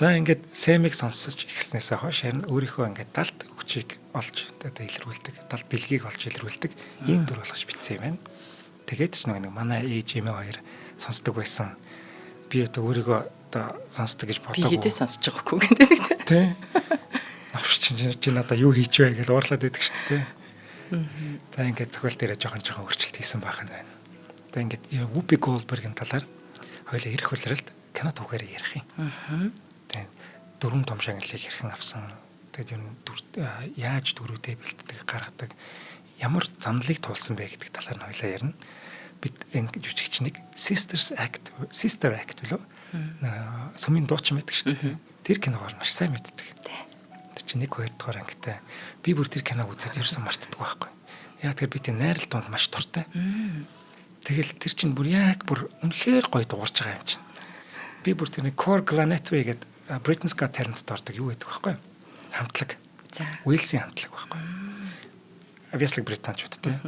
За ингээд Сэмиг сонсож эхэлснээсээ хойш харин өөрийнхөө ингээд далд хүчийг олж одоо илрүүлдэг, далд бэлгийг олж илрүүлдэг ийм дүр болгож бичсэн юм байна. Тэгээд ч нэг манай ээж эмээ хоёр сонсдог байсан. Би одоо өөрийгөө одоо сонсдог гэж бодоагүй. Би хизээ сонсож байгаагүй гэдэг тий. Навш чинь одоо юу хийчихвэ гэж уурлаад байдаг шүү дээ. За ингээд зохиол дээрээ жоохон өөрчлөлт хийсэн байх нь байна. Одоо ингээд Whoopi Goldberg-ийн талаар хоёулаа ирэх хүлрэлт кино түүхээр ярих юм. Тэгээд дөрвөн том шагналыг хэрхэн авсан. Тэгээд юу яаж дөрүүдээ бэлддэг, гаргадаг, ямар замналыг туулсан бэ гэдэг талаар нь хоёулаа ярина. Бид энэ жүжигчнийг Sister Act билүү? Сүмийн дуучин байдаг шүү дээ. Тэр киногоор маш сайн мэддэг. Тэр чинь 1-2 дугаар ангитай. Би бүр тэр киног үзээд ерөөсөн мартдаг байхгүй. Яг тэр би тэр найрал донд маш дуртай. Тэгэл тэр чинь бүр яг бүр үнэхээр гоё дуурж байгаа юм чинь. Би бүр тэрний Core Glanetway гэдэг Britain's Got Talent-д ордог юу гэдэг вэ? Хамтлаг. За. Уэлсийн хамтлаг байхгүй. Авьяаслаг британчууд те.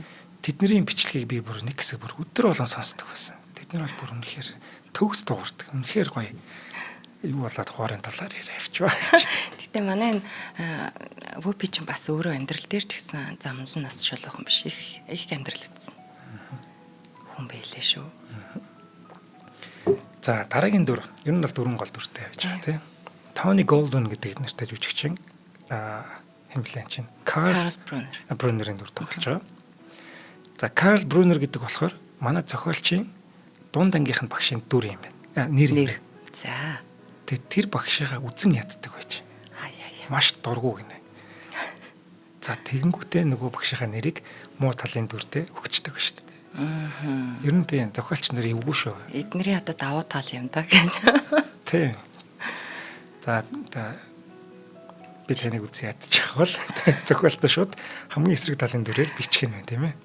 Тэдний бичлэгийг би бүр нэг хэсэг бүр өдөр болгон сонсдог байсан. Тэднэр бол бүр үнэхээр төгс дуурдаг. Үнэхээр гоё. Юу болоод хуурын талаар яриа авчваа. Гэтэ манай энэ Вупи ч бас өөрөө амьдрал дээр ч гэсэн замнал нас шолоохон биш. Их амьдрал үзсэн. Хүн байлээ шүү. За дараагийн дүр. Ер нь бол дөрвөн гол дүртэй байж байгаа тийм. Тони Голдвин гэдэг нэртэй жүжигчин хэмлэн чинь Карл Брунерийн дүр тоглож байгаа. За Карл Брунер гэдэг болохоор манай зохиолчийн дунд ангийнх нь багшийн дүр юм байна. Нэр юм байна. За. Тэгээд тэр багшигаа үзэн яддаг байж. Маш дургу гинэ. За тэгэнгүүтээ нөгөө багшийнхаа нэрийг муу талын дүртэй өгчдөг шүү дээ. Ер нь тийм зохиолч нар эвгүй шүү. Эднэрийн одоо давуу тал юм да гэж. Тийм. За би таныг үзэн ядчих бол зохиолтой шууд хамгийн эсрэг талын дүрээр бичих юм байна тийм ээ.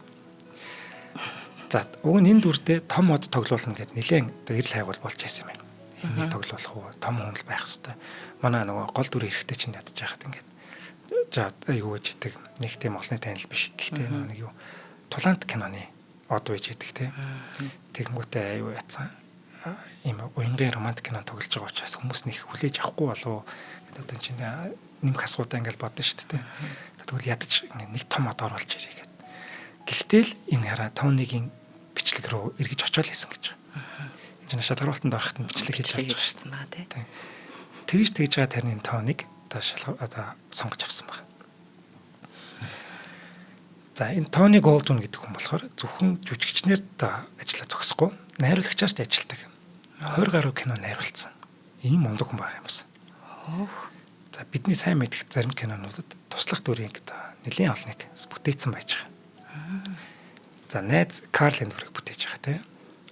За уг нь энэ дүрдээ том од тоглуулна гэд нэлээд эрэл хайгуул болж байсан юм байна. Энийг тоглуулах уу том хүн л байх хэвээр. Манай нөгөө гол дүр эрэхтэй чинь ядаж байхад ингээд за юу гэж идэг нэг тийм олонний танил биш. Гэхдээ нэг юу Тулаант киноны од байж идэг тийм. Тэгэнгүүтээ аюу яцсан ийм уянгийн романтик кино тоглож байгаа учраас хүмүүс нэг хүлээж авахгүй болов гэдэг одоо чинь нэмэх асуудаа ингээд бодно шүү дээ. Тэгвэл ядаж нэг том од оруулж ирээ гэдэг. Гэхдээ л энэ хараа Тонигийн бичлэг рүү эргэж очиод лээсэн гэж. Энэ чинь шалгаруултанд ороход нь бичлэг хийж авчихсан байгаа тийм. Тэгж байгаа тарны Тоник одоо сонгож авсан байна. За энэ Тони Голдвин гэдэг хүн болохоор зөвхөн жүжигчнэр ажиллаа зогсохгүй найруулагчаар ч ажилладаг. 20 гаруй кино найруулсан. Ийм мундаг хүн байгаа юм байна. За бидний сайн мэдэх зарим кинонуудад туслах дүрийн нэлийн олныг бүтээсэн байж байгаа. За найз Карл Эндвэрийг бүтээж байгаа тийм.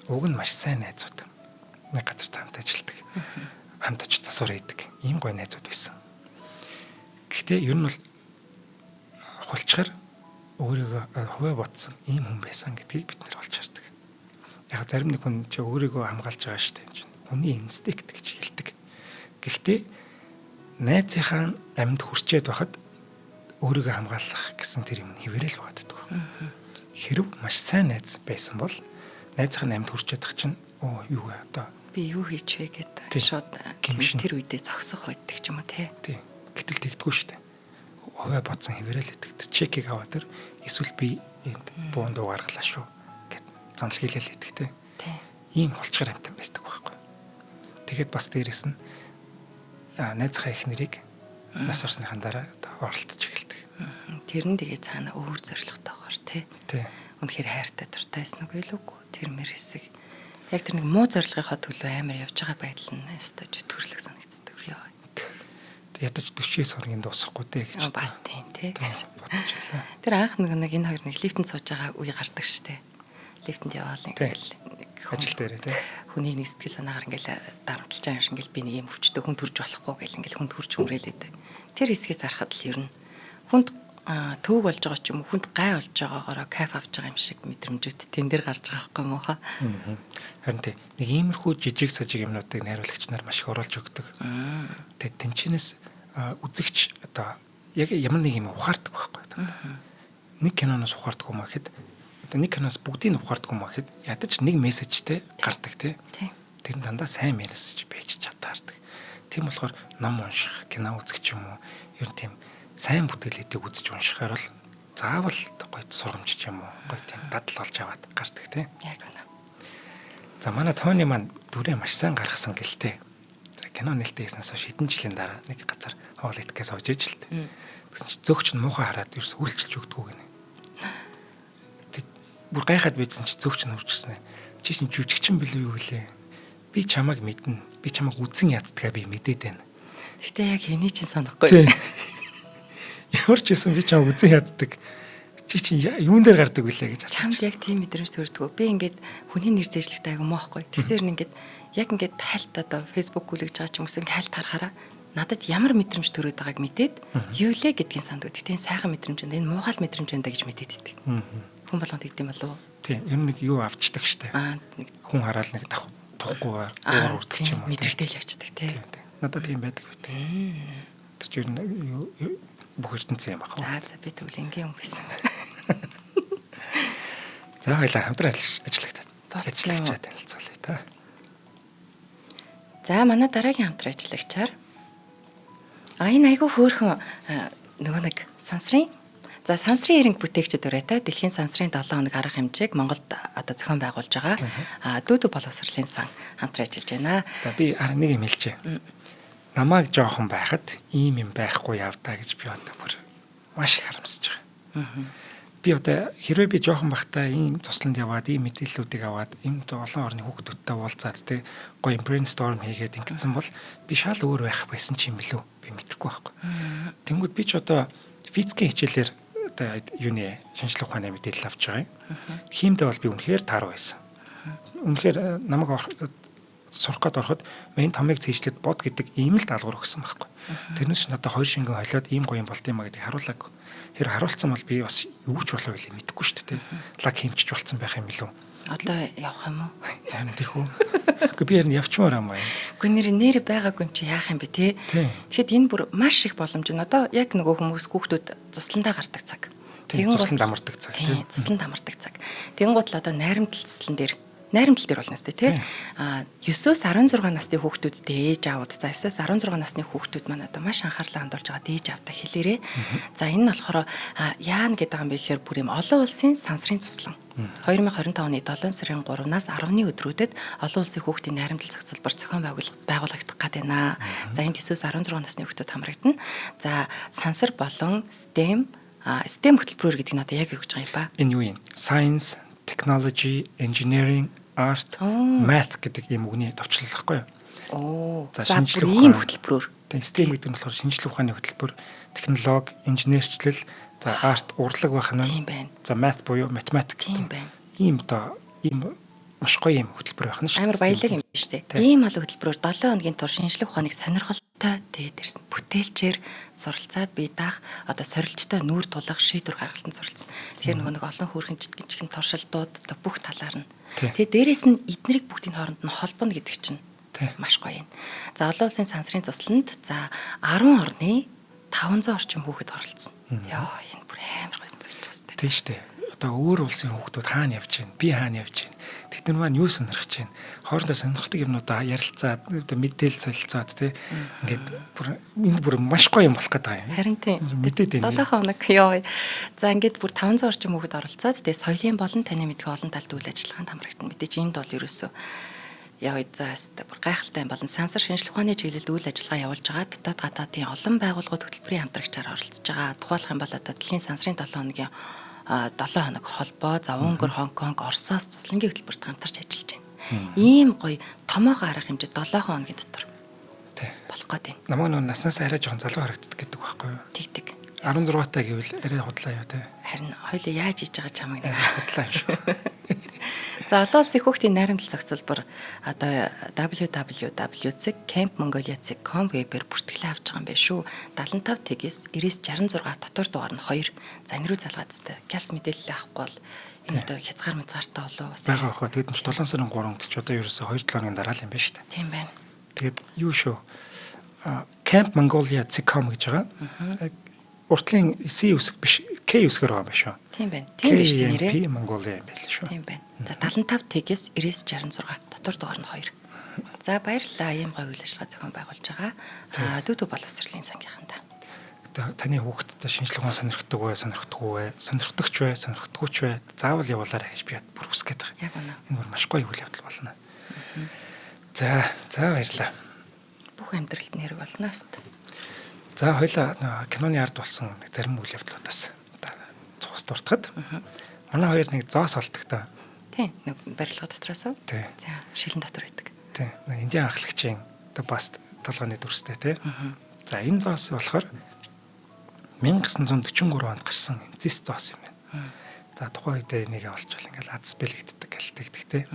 Уг нь маш сайн найзууд. Нэг газар хамт ажилладаг. Хамт очиж засвар хийдэг. Ийм гоё найзууд байсан. Гэхдээ ер нь бол хулчгаар өөрийгөө хуваа ботсон ийм хүн байсан гэдгийг бид нар олж хардаг. Яг зарим нэг хүн чи өөрийгөө хамгаалж байгаа шүү дээ. Хүний инстинкт гэж хэлдэг. Гэхдээ найзынхаа амьд хүрчээд байхад өөрийгөө хамгаалах гэсэн тэр юм хэвээрэл байдаг. Хэрв маш сайн найз байсан бол найзынхаа амьд хүрчээд тах чинь юу вэ одоо би юу хийч вэ гэдэг шууд тэр үедээ зогсох байдаг ч юм уу тий. Гэтэл тэгдэггүй шүү дээ. Хуваа бодсон хэвээрэл өгдөг. Тэр чекийг аваад тэр эсвэл би энд буунд гаргалаа шүү гэд занал хийлэл өгдөг тий. Ийм холчгор амтан байдаг байхгүй. Тэгэхэд бас дээрэс нь найзынхаа их нэрийг нас орсныхаа дараа оролдож эхэлдэг. Тэр нь тэгээ цаана өөр зоригтойгоор тий. Үнэхээр хайртай дуртай байсан уу гэлээгүй. Тэр мэр хэсэг яг тэр нэг муу зорилгынхаа төлөө амар явж байгаа байдал нь өстой зүтгөрлөг санагддаг ёо. Ядаж 40 хоногийн дуусахгүй дээ гэж. Бас тийм тий. Бодож байлаа. Тэр анх нэг энэ хоёр нэг лифтэнд сууж байгаа үе гардаг штэ. Лифтэнд яваал ингээл ажил дээрээ тий. Хүнийг нэг сэтгэл санаагаар ингээл дарамтлаж байгаа юм шиг ингээл би нэг юм өвчтөе хүн төрж болохгүй гэл ингээл хүнд хурж хүмрээлээд. Тэр хэсгээс харахад л ер нь хүнд төвөг болж байгаа ч юм уу хүнд гай болж байгаагаараа кайф авч байгаа юм шиг мэдрэмжүүд тэн дээр гарч байгаа байхгүй мөн хаа. Харин тий нэг иймэрхүү жижиг сажиг юмнуудыг найруулагч нар маш их оруулж өгдөг. Тэгээд тэнчнээс үзэгч одоо яг ямар нэг юм ухаардаг байхгүй. Нэг киноноос ухаардаг юм ахэд одоо нэг киноос бүгдийг ухаардаг юм ахэд ядаж нэг мессежтэй гардаг тий. Тэр нь дандаа сайн мессеж байж чадаардаг. Тийм болохоор ном унших, кино үзэх ч юм уу ер нь тийм сайн бүтээлүүдийг үзэж уншихаар бол заавал гоё сургамж ч юм уу гоё тийм дадал олж аваад гардаг тий. Яг үнэ. За манай Тони маань дүрээ маш сайн гаргасан гэлтэй. За кино нээлттэйснээс хойш хэдэн жилийн дараа нэг газар хоол идэхээс хойш ижил л. Тэгсэн чинь зөөгч нь муухай хараад ерөөс үйлчилж өгдөггүй гинэ. Бүр гайхаад байдсан чи зөөгч нь хуржсэн. Чи чинь жүжигчин билүү юу гэлээ. Би чамайг мэднэ. Би чамайг үзэн яддгаа би мэдээд байна. Гэтэ яг хэний чинь санахгүй. Ямар ч байсан би чамайг үзэн яддаг. Чи чинь юун дээр гардаг вүлээ гэж асуусан. Чамд яг тийм мэдрэмж төрдгөө. Би ингээд хүний нэр зэжлэгтэй айгу моохгүй. Тэгсээр нь ингээд яг ингээд тайлт одоо фэйсбુક гүлгэж байгаа ч юм уу ингээд хайлт харахаараа надад ямар мэдрэмж төрөд байгааг мэдээд юу лээ гэдгийг санддаг. Тэгтээ сайхан мэдрэмж энэ муухай мэдрэмж энэ гэж мэдээд идэг. Хүн болгонд гэдэг юм болов уу? Тийм, ер нь нэг юу авчдаг штэ. Хүн хараал нэг тухгүйгээр уур урддаг ч юм уу. Мэдрэгтэй л явцдаг тий. Надад тийм байдаг бит. Тэр чинь бүх ертөнцийн юм байна. За би тэгвэл энгийн хүн байсан. За хоёлаа хамтран ажиллагтаад. Болцлоо. Танилцуулъя та. За манай дараагийн хамтран ажиллагчаар энэ айгүй хөөрхөн нөгөө нэг сансрын сансрын эренг бүтээгчид өрөөтэй дэлхийн сансрын 7 хоног арга хэмжээг Монголд одоо зохион байгуулж байгаа дүүдүү боловсролын сан хамтран ажиллаж байна. За би нэг юм хэлчихье. Намайг жоохон байхад ийм юм байхгүй явдаа гэж би одоо бүр маш их харамсаж байгаа. Би одоо хэрвээ би жоохон байхдаа ийм тусланд яваад ийм мэдээллүүдийг аваад ийм олон орны хүүхдүүдтэй уулзаад тэ гоё брейнсторм хийгээд ингэсэн бол би шал өөр байх байсан ч юм лүү би мэдэхгүй байхгүй. Тэнгүүд би ч одоо физикийн хичээлээр одоо юуны шинжлэх ухааны мэдээлэл авч байгаа юм. Хиймдээ бол би үнэхээр тааруу байсан. Үнэхээр намайг сурах гээд ороход мен томыг цэжлээд бод гэдэг ийм л даалгавар өгсөн байхгүй. Тэрнээс надад хоёр шингэн холиод ийм гоё юм болд юм а гэдгийг харуулаагүй. Тэр харуулсан бол би бас юу ч болов гэлээ мэдэхгүй шүү дээ. Лаг хэмчиж болцсон байх юм билүү. Одоо явах юм уу? Яа тийхүү. Гэхдээ би харин явчмаар юм аа. Гэхдээ нэр байгаагүй юм чи яах юм бэ те? Тэгэхэд энэ бүр маш их боломж нь одоо яг нөгөө хүмүүс хүүхдүүд цусландаа гардаг цаг. Тэгэн цусланд амардаг цаг тийм. Цусланд амардаг цаг. Тэгэн гутал одоо найрамдал цуслан дээр найрамдал дээр болно сте тий. 9-өөс 16 насны хүүхдүүдэд ээж аауд за 9-өөс 16 насны хүүхдүүд маань одоо маш анхаарлаа хандуулж байгаа ээж аавтай хэлээрээ. За энэ нь болохоор яана гэдэг юм бэ гэхээр бүр юм олон улсын сансрын цуслан. 2025 оны 7 сарын 3-наас 10-ны өдрүүдэд олон улсын хүүхдийн найрамдал зохицолбор зохион байгуулагдах гээд байна. За энд 9-өөс 16 насны хүүхдүүд хамрагдана. За сансар болон STEM хөтөлбөрөөр гэдэг нь одоо яг юу гэж байгаа юм ба? Энэ юу юм? Science, Technology, Engineering, Art, Math гэдэг ийм үгний товчлол байхгүй юу? За шинжлэх ухааны хөтөлбөрөөр. Тийм STEM гэдэг нь болохоор шинжлэх ухааны хөтөлбөр, технологи, инженерчлэл, за арт, урлаг байх нь. Тийм байна. За math буюу математик тийм байна. Ийм маш гоё юм хөтөлбөр байх нь шүү. Амар баялаг юм биш үү? Ийм олон хөтөлбөрөөр 7 хоногийн турш шинжлэх ухааныг сонирхолтой тэгээд ирсэн. Бүтээлчээр суралцаад бие даах одоо сорилттой нүүр тулах шийдвэр гаргалтанд суралцсан. Тэгэхээр нөгөө нэг олон хөөрхөн жижигхэн туршилтууд одоо бүх талаар нь. Тэгээд дээрэс нь эднэрийг бүгдийн хооронд нь холбоно гэдэг чинь маш гоё юм. За олон улсын сансрын цусланд за 10 орны 500 орчим хүүхэд оролцсон. Йоо энэ бүр амар гоё сонсогдож байгаа. Тийм шүү дээ. Одоо өөр улсын хүүхдүүд хаана явж байна? Би хаана явж байна? Тэд нар маань юу сонирхож байна? Хоорондоо сонирхдаг юмнуудаа ярилцаад, мэдээлэл солилцоод тий. Ингээд бүр маш гоё юм болох гэдэг юм. Харин тийм. Мэдээд байна. 7 хоног ёо. За ингээд бүр 500 орчим хүүхэд оролцоод тэгээ соёлын болон таны мэдхүй олон талд үйл ажиллагаанд хамрагдана. Мэдээж энд бол ерөөсөө яа зааста бүр гайхалтай юм болон сансар шинжлэх ухааны чиглэлд үйл ажиллагаа явуулж байгаа дотоод гадаадын олон байгууллагууд хөтөлбөрийн хамтрагчаар оролцож байгаа. Тухайлх юм бол одоо дэлхийн сансрын 7 хоногийн 7 хоног холбоо, за Унгар, Хонконг, Оросоос цуслангийн хөтөлбөрт хамтарч ажиллаж байна. Ийм гоё томоохон арга хэмжээ 7 хоногийн дотор болох гэдэг. Намайг нөө наснаас арай жоохон залуу харагддаг гэдэг байхгүй юу? Тэгдэг. 16 таа гэвэл арай худлаа юу те. Харин хоёлоо яаж хийж байгаа чамайг нэг худлаа юм шүү. За олон улсын хүүхдийн найрамдал зохицолбор одоо www.campmongolia.com вебээр бүртгэлээ авч байгаа юм байна шүү. 75 тэгээс 966 дотор дугаар нь 2. За энэ рүү залгаад тест. Гяс мэдээлэл авахгүй бол энэ одоо хязгаар мязгаартай болов бас. Бага баха. Тэгэд 7 сарын 3-нд ч одоо ерөөсөө 2 7 хоногийн дараа л юм байна шүү дээ. Тийм байна. Тэгэд юу шүү. Campmongolia.com гэж байгаа. Уртлын C үсэг биш K үсгээр байгаа юм байна шүү. Тийм байна. Тийм биш тийм нэрээ. P Mongolia юм байл шүү. Тийм байна. 75 тэгээс 966 дотор дугаар нь 2. За баярлалаа. Ийм гоё үйл ажиллагаа зохион байгуулж байгаа. Дүүдүү боловсролын сангийнханда. Таны хүүхэдтэй шинжлэх ухаан сонирхдаггүй сонирхдагч бай. Заавал явуулаарай гэж би бүр хүсгээд байгаа. Яг үнэ. Энэ бүр маш гоё үйл явдал болно. За баярлалаа. Бүх амьдралд нэрэг болно өст. За хоёлаа киноны ард болсон зарим үйл явдлуудаас цус дуртахад манай хоёр нэг зоос олдог та. Тийм, нэг барилга дотроос. За, шилэн дотор байдаг. Тийм, нэг Индийн анхлагчийн бас толгойн дүрстэй тий. За энэ зоос болохоор 1943 онд гарсан зис зоос юм байна. За тухайн үед энийг олчвал ингээл аз бэлэгддэг гэлтэгдэг тий.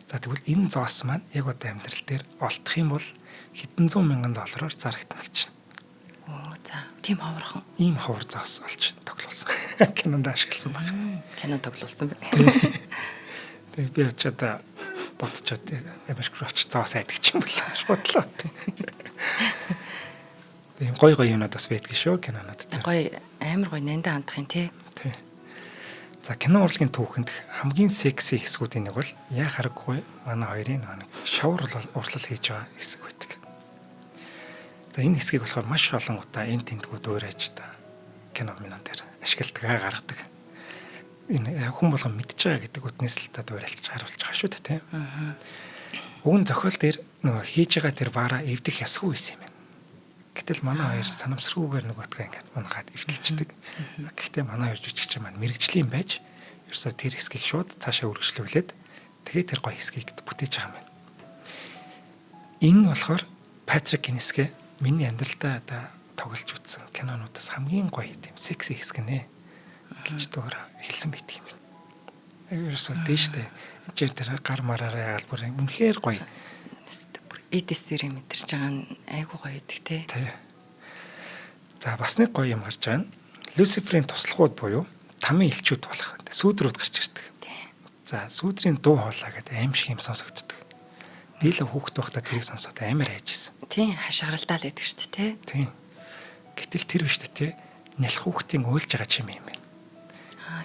За тэгвэл энэ зоос маань яг одоо амьдрал дээр олдох юм бол хэдэн зуун мянган доллараар зарагдана гэж. За тийм ховорхон. Ийм ховор зоос олж тоглуулсан. Кинонд ашигласан баг. Кино тоглуулсан байна. Тэгээ би очиад бодцоод Америк руу очиж зоос айдаг юм бол гэж бодлоо. Тийм гоё юмнууд бас байдаг шүү кинонууд дээр. Гоё амар гоё нандаа хандах юм тий. Тий. За кино урлагийн түүхэнд хамгийн секси хэсгүүдийн нэг бол яа хараггүй манай хоёрын нэг шовр урлал хийж байгаа хэсэг байдаг. За энэ хэсгийг болохоор маш олон удаа энэ тэмдгүүд өөрөөж та кино минон дээр ашигладаг, гаргадаг. Энэ хүн болгон мэдж байгаа гэдэг үтнээс л та дуурайлж харуулж байгаа шүү дээ тийм. Уг нь зохиол дээр нөгөө хийж байгаа тэр вара эвдэх ясгүй байсан юм байна. Гэтэл манай хоёр санамсргүйгээр нөгөөтгөө ингээд унахад эвдэлчдэг. Гэхдээ манай хоёр жүжигч маань мэрэгжлийн байж ерөөсө тэр хэсгийг шууд цаашаа үргэлжлүүлээд тэгээд тэр гоё хэсгийг бүтээж байгаа юм байна. Энэ болохоор Патрик Гиннесгээ миний амьдралдаа одоо тоглож үзсэн кинонуудаас хамгийн гоё тийм секси хэсэг нэ гэж дөөр хэлсэн байт юм байна. Ерөөсөө дээштэй энэ тэр гар мараараа албар үнэхээр гоё. Эдэс дээр мэдэрч байгаа нь айгуу гоё байдаг тий. За бас нэг гоё юм гарч байгаа нь Люциферийн туслахууд буюу тамийн элчүүд болох сүүдрүүд гарч ирдэг. За сүүдрийн дуу хоолой гэдэг аим шиг юм сонсогддог. Би л хүүхэд байхдаа тэрийг сонсоод амар хайжсэн. Тийм хашгиралдаа л байдаг шүү дээ тий. Тийм. Гэтэл тэр биш дээ тий. Нялх хүүхдийн уйлж байгаа ч юм байна.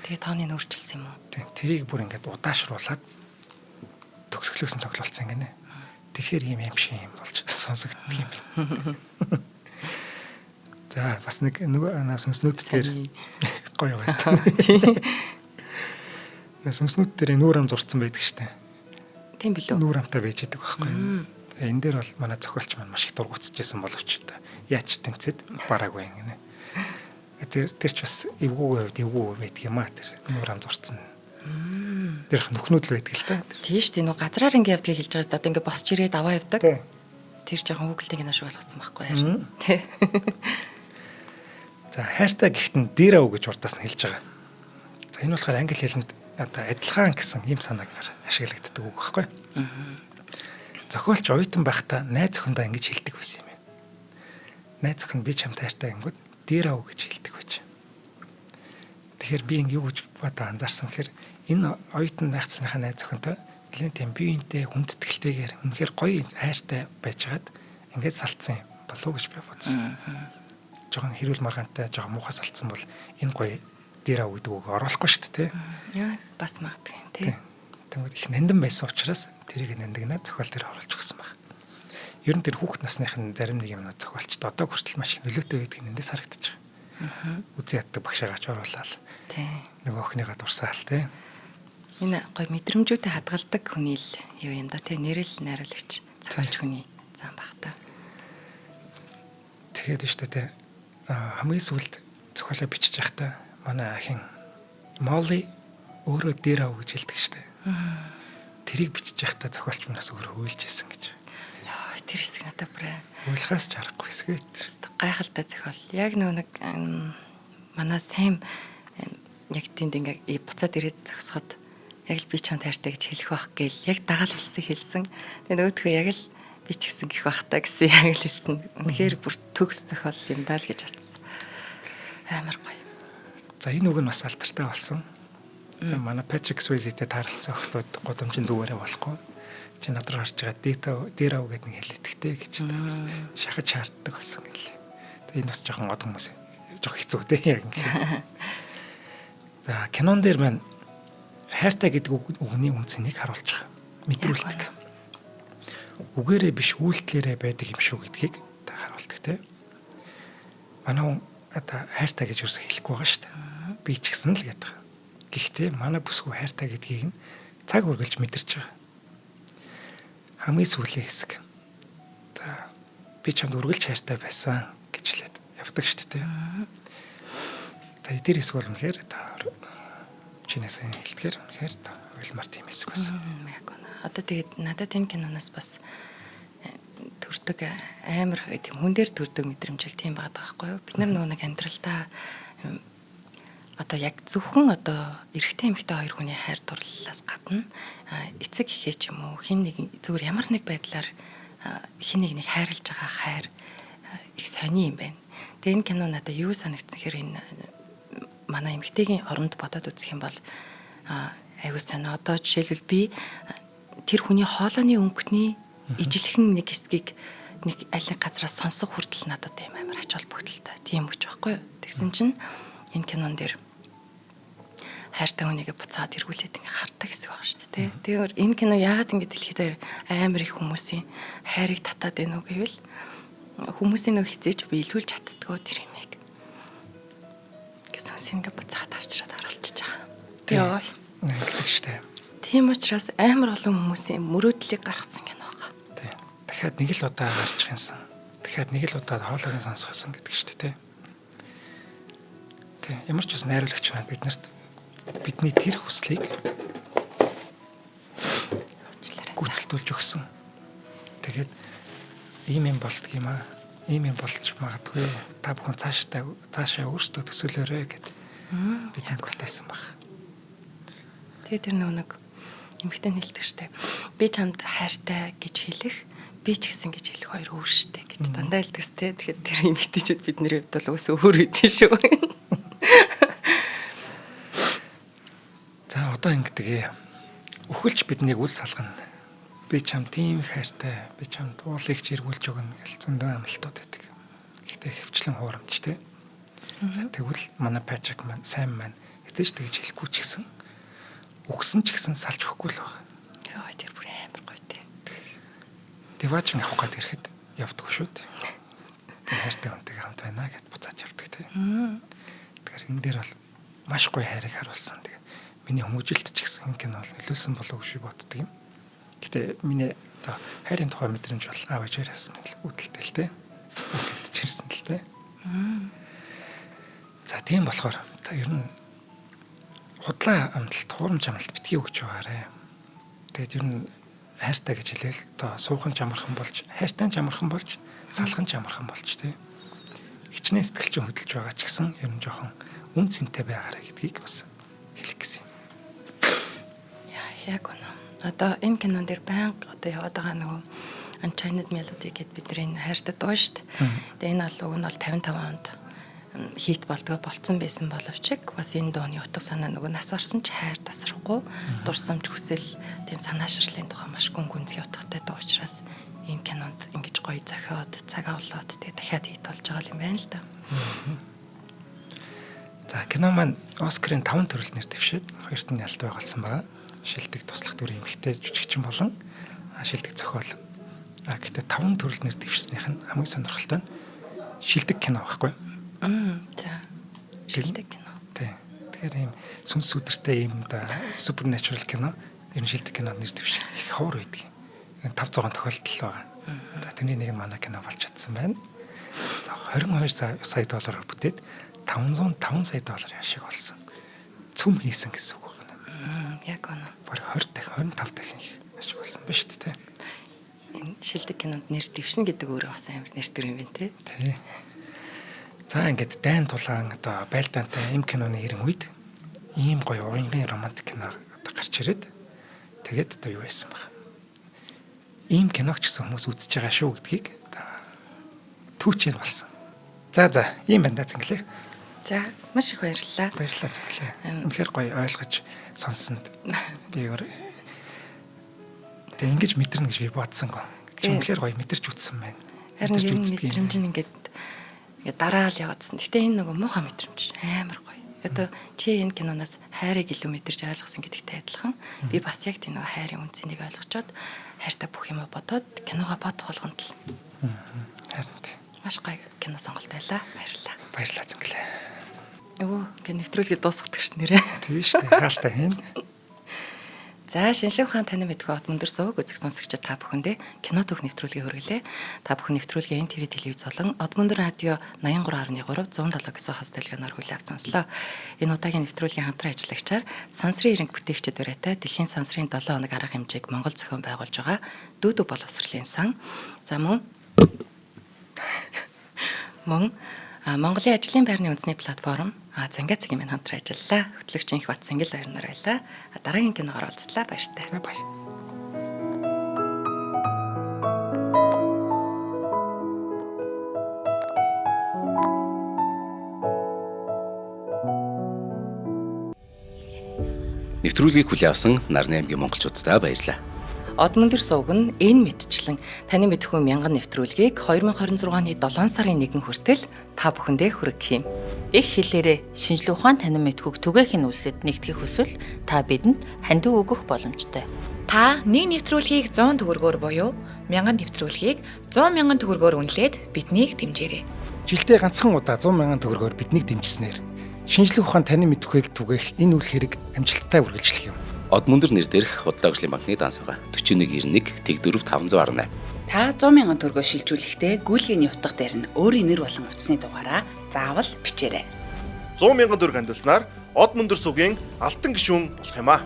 Тэгээ тооны нөөрчилсөн юм уу? Тийм. Тэрийг бүр ингээд удаашруулад төгсгөлөөс нь тоглолцсон гинэ. Тэгэхээр ийм юм шиг юм болж сонсогддог юм байна. За бас нэг нөгөө сүнснүүд дээр гоё байсан. Сүнснүүд дээр нүүр ам зурцсан байдаг штэ. Тийм билүү? Нүүр амтай байж байгаа байхгүй. Энэ дээр бол манай зохиолч маань маш их дургуутсажсэн боловч та яач тэмцээд бараагүй гинэ. Тэр ч бас эвгүү байдаг юм аа тэр нүүр ам зурцсан. Тэр нөхнүүд л байдаг л та. Тийм штэ нөгөө газраар ингэ явдгийг хэлж байгаа. Одоо ингэ босч ирээд аваа явдаг. Тэр жоохон хүүхэлтэй кино шиг болгоцсон байхгүй яа. Тий. За хайртай гэхдээ дээрээ гэж урдаас нь хэлж байгаа. За энэ болохоор англи хэлэнд одоо адилхан гэсэн ийм санааг ашиглагддаг үг байхгүй. Зохиолч оюутан байхдаа найз охиндоо ингэж хэлдэг байсан юм байна. Найз охин би чамтай хайртай гингүүд дээрээ гэж хэлдэг байж. Тэгэхээр би ингэ юу гэж бодоо анзаарсан гэхээр энэ оюутан найзсныхаа найз охинтой нэлээд тийм биеинтэй хүндэтгэлтэйгээр үнэхээр гоё хайртай байжгаад ингээд салцсан болов уу гэж би бодсон. Жохон хэрүүл маргаантай жохон муухай салцсан бол энэ гоё дээрээ гэдэг үг оруулахгүй шүү дээ тий. Яа бас магадгүй тий. Тэгвэл их нандин байсан учраас тэрийг нандинаа зохиол дээр оруулж өгсөн баг. Ер нь тэр хүүхэд насныхын зарим нэг юмнууд зохиолчд одоо хүртэл маш их нөлөөтэй байдаг нь эндээс харагдаж байгаа. Үзий яддаг багшаагаач оруулаад тий. Нөгөө охиныгаа дурсаал тий. Энэ гоё мэдрэмжүүдэд хадгалдаг хүний л юу юм да тий. Нэрэл найруулагч зохиолч хүний зам баг та. Тэгээд шүү дээ тий. Хамгийн сүүлд зохиолоо бичиж байхдаа манай ахин Молли өөрөө дээр ав гэж хэлдэг штэ. Тэрийг бичиж байхдаа зохиолч манаас өөрөө хөөлж исэн гэж. Яа, тэр хэсэг надад бүр Уйлахаас ч аргагүй хэсэг. гайхалтай зохиол. Яг нэг манай сайн яг тэнд ингээ буцаад ирээд зогсоход яг л би чамд хайртай гэж хэлэх байх гээл яг дагаал хэлсэн. Тэгээд нөгөөдхөө яг л би ч гэсэн гих бахтаа гэсэн яг л хэлсэн. Үнэхээр бүр төгс зохиол юм даа л гэж бодсон. Амар гоё. За энэ үг нь бас алтартай болсон. Тэгээ манай Patrick Swayze-тэй тааралцсан охтууд годомжийн зүгээрээ болохгүй. Чи надруу харж байгаа дээр ав гэдэг нэг хэлэтгтэй гэж бас шахаж шаарддаг болсон гэлээ. Тэгээ энэ бас жоохон од хүмүүс жоох хэцүү дээ яг ингэ. За кинон дээр маань хайртай гэдэг үгний үнцнийг харуулж байгаа. Мэдрүүлдэг. Үгээрээ биш үйлдэлээрээ байдаг юм шүү гэдгийг та харуулдаг те. Манай хүн одоо хайртай гэж юус хэлэхгүй байгаа шүү дээ. Би ч гэсэн л гэдэг. Гэхдээ манай бүсгүй хайртай гэдгийг нь цаг үргэлж мэдэрч байгаа. Хамгийн сүүлийн хэсэг. Одоо би чамд үргэлж хайртай байсан гэж хэлээд явдаг шүү дээ. За эдгээр хэсэг бол үнэхээр чинээсээ хэлдгээр үнэхээр уйлмар тийм хэсэг байсан. Одоо тэгээд надад энэ киноноос бас төрдөг амар тийм хүн дээр төрдөг мэдрэмжэл тийм байгаа байхгүй юу? Бид нар нөгөө нэг амьдралдаа одоо яг зөвхөн одоо эрэгтэй эмэгтэй хоёр хүний хайр дурлалаас гадна эцэг эхээ ч юм уу хин нэг зүгээр ямар нэг байдлаар хин нэг хайрлаж байгаа хайр их сони юм байна. Тэгээ энэ кино надад юу санагдсан хэрэг энэ манай эмэгтэйгийн оронд бодоод үзэх юм бол аюу сан одоо жишээлбэл би тэр хүний хоолойны өнгөтний ижилхэн нэг хэсгийг нэг аль нэг газраас сонсох хүртэл надад юм амар ач холбогдолтой тийм гэж байхгүй юу. Тэгсэн чинь энэ кинон дээр хайртай хүнийгээ буцаад эргүүлээд ингээ хардаг хэсэг байгаа шүү дээ. Тэгэхээр энэ кино яагаад ингэ дэлхийд амар их хүмүүсийн хайрыг татаад байна уу гэвэл хүмүүсийн нөө хизээж биелүүлж чаддгаа тэр юм яг. Гэсэн ингээ буцаад авчираад харуулчихж байгаа. Йоо. Нэг шүү дээ. Тийм учраас амар олон хүмүүсийн мөрөөдлийг гаргацсан кино байгаа. Тийм. Дахиад нэг л удаа гарчих юмсан. Дахиад нэг л удаа хоолойг сонсгосон гэдэг шүү дээ. Тийм. Ямар ч бас найруулагч маань биднэрт бидний тэр хүслийг гүйцэлдүүлж өгсөн. Тэгээд ийм юм болдго юм аа. Ийм юм болж магадгүй. Та бүхэн цаашаа өөрсдөө төсөөлөөрэй гэд бидэнд хэлсэн баг. Тэгээд тэр нэг эмэгтэй хэлдэг штэ. Би чамд хайртай гэж хэлэх, би ч гэсэн гэж хэлэх хоёр өөр штэ гэж дандаа хэлдэг штэ. Тэгэхээр тэр эмэгтэйчүүд бидний хувьд бол өөсөө өөр үдэн шүү. За одоо ингэдэг. Өхөлж биднийг үл салгана. Би чам тийм хайртай, би чамд уулыг ч эргүүлж өгнө гэж зөндөө амлалтууд байдаг. Гэхдээ хөвчлэн хуурамч тий. За тэгвэл манай Патрик маань сайн маань эцэж тэгж хэлэхгүй ч гэсэн өгсөн ч гэсэн салж өгөхгүй л байна. Йоо тэр бүр амар гоё тий. Дэваач авах гээд ирэхэд явдаггүй шүү дээ. Хайртай хүнтэйгээ хамт байна гэд буцаад явдаг тий. Тэгэхээр энэ дээр бол маш гоё хайрыг харуулсан. Тэгээ миний хүмүүжилт ч гэсэн энэ кино бол нөлөөсөн болов уу гэж боддөг юм. Гэтэ миний одоо хайрын тухай мэдрэмж бол аав ээжээс үүдэлтэй л те. Үүдэлтэж ирсэн л те. За тийм болохоор та ер нь худлаа амлалт, хуурамч амлалт битгий өгч байгаарэ. Тэгээд ер нь хайртай гэж хэлээл одоо суухан ч амархан болж, хайртай ч амархан болж, салхан ч амархан болж те. Хичнээн сэтгэлчин хөдөлж байгаа ч гэсэн ер нь жоохон үн цэнтэй байгаарэ гэдгийг бас хэлэх гэсэн юм. Яг үнэ. Одоо энэ кинон дээр байнга одоо яваад байгаа нөгөө Unchained Melody гэдэг бидний хайртай дуу шүү дээ. Тэгээ энэ бол уг нь бол 55 онд хит болдгоо болцсон байсан боловч бас энэ дууны утга санаа нөгөө нас орсон ч хайр тасрахгүй дурсамж хүсэл тийм санаашрлын тухай маш гүн гүнзгий утгатай дуу учраас энэ кинонд ингэж гоё зохиод цаг авлаад тэгээ дахиад хит болж байгаа юм байна л да. За кино маань Оскарын 5 төрөлнөр дэвшээд хоёрт нь ялт байгалсан байгаа. Шилдэг туслах дүрийн эмэгтэй жүжигчин болон шилдэг зохиол. Гэхдээ 5 төрөлнөр дэвшснийх нь хамгийн сонирхолтой нь шилдэг кино байхгүй. За. Шилдэг кино. Тий. Тэгэхээр ийм сүнс сүдэртэй ийм да supernatural кино ер нь шилдэг кинод нэр дэвших их ховор байдаг. 500 тохиолдол байгаа. За тэрний нэг нь манай кино болж чадсан байна. За 22 сая доллараар бүтээд 505 сая долларын ашиг болсон. Цөм хийсэн гэсэн үг байна. Яг үнэ. Бараг 20 дахин 25 дахин их ашиг болсон ба шүү дээ. Энэ шилдэг кинонд нэр дэвшнэ гэдэг өөрөө бас амар нэртэр юм байна тий. Тий. За ингээд дайн тулаан одоо байлдаантай им киноны ирэн үед ийм гоё уянгийн романтик кино одоо гарч ирээд тэгээд одоо юу байсан баг. Ийм киног ч гэсэн хүмүүс үзэж байгаа шүү гэдгийг түүчээр болсон. За ийм байна да зинглээ. За маш их баярлалаа. Баярлалаа зинглээ. Үнэхээр гоё ойлгож сонссонд би тэг ингэж мэдэрнэ гэж би бодсонгүй. Үнэхээр гоё мэдэрч үтсэн байна. Харин энэ мэдрэмж нь ингээд дараа л яваадсан. Гэтэ энэ нөгөө муухай мэдрэмж амар гоё. Одоо чи энэ киноноос хайрыг илүү мэдэрч ойлгосон гэдэгтэй адилхан би бас яг тийм нөгөө хайрын үнцнийг ойлгочоод хайртай бүх юм бодоод киногоо бодох болгонд л. Харин маш гоё кино сонголт байлаа. Баярлалаа. Баярлалаа зинглээ. Өө гэ нэвтрүүлгээ дуусгадаг ш нэрээ. Тийм шүү дээ. Хаалта хийн. За шинжлэх ухаан таны мэдгүй от мөндөр сувг үзэх сонсогчид та бүхэндээ кино төх нэвтрүүлгээ хүргэлээ. Та бүхэн нэвтрүүлгээ NTV телевиз болон Од мөндөр радио 83.3 107 гэсэн хос дэлгэнээр хүлээн авч сонслоо. Энэ удаагийн нэвтрүүлгийн хамтран ажиллагчаар сансрын ирэнг бүтээгчид ураатай дэлхийн сансрын 7 хоног арга хэмжээг Монгол зохион байгуулж байгаа Дүүдүү боловсролын сан. За мөн Монголын ажлын байрны үндэсний платформ Зангаа цагийн минь хамтран ажиллалаа. Хөтлөгч Инх Бат Сингэл баяр нар байлаа. Дараагийн киногоор уулзлаа. Баяртай. За баяр. Нэвтрүүлгийг хүлээн авсан Нарны аймгийн монголчуудаа баярлалаа. Од мөндөр сувг нь энэ мэдчлэн таны мэдхүй мянган нэвтрүүлгийг 2026 оны 7 сарын 1 хүртэл та бүхэндээ хүргэх юм. Их хэлээрээ шинжлэх ухаан танин мэдхүйг түгээхийн үлсэд нэгтгэх хүсвэл та бидэнд хандив өгөх боломжтой. Та нэг нэвтрүүлгийг 100 төгрөгөөр буюу 1000 нэвтрүүлгийг 100 мянган төгрөгөөр үнэлээд биднийг дэмжээрэй. Жилдээ ганцхан удаа 100 мянган төгрөгөөр биднийг дэмжснээр шинжлэх ухаан танин мэдхүйг түгээх энэ үйл хэрэг амжилттай үргэлжлэх юм. Од мөндөр нэр дээрх Худалдаа хөгжлийн банкны данс байгаа 4191 Тэг 4 518. Та 100 мянган төгрөгөөр шилжүүлэхдээ гүйлгээний утга дээр нь өөрийн нэр болон утасны дугаараа заавал бичээрэй. 100 мянган төгрөг хандалснаар Од мөндөр сувгийн алтан гишүүн болох юм а.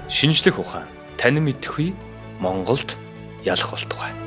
Шинжлэх ухаан танин мэдхгүй Монголд ялах болтугай.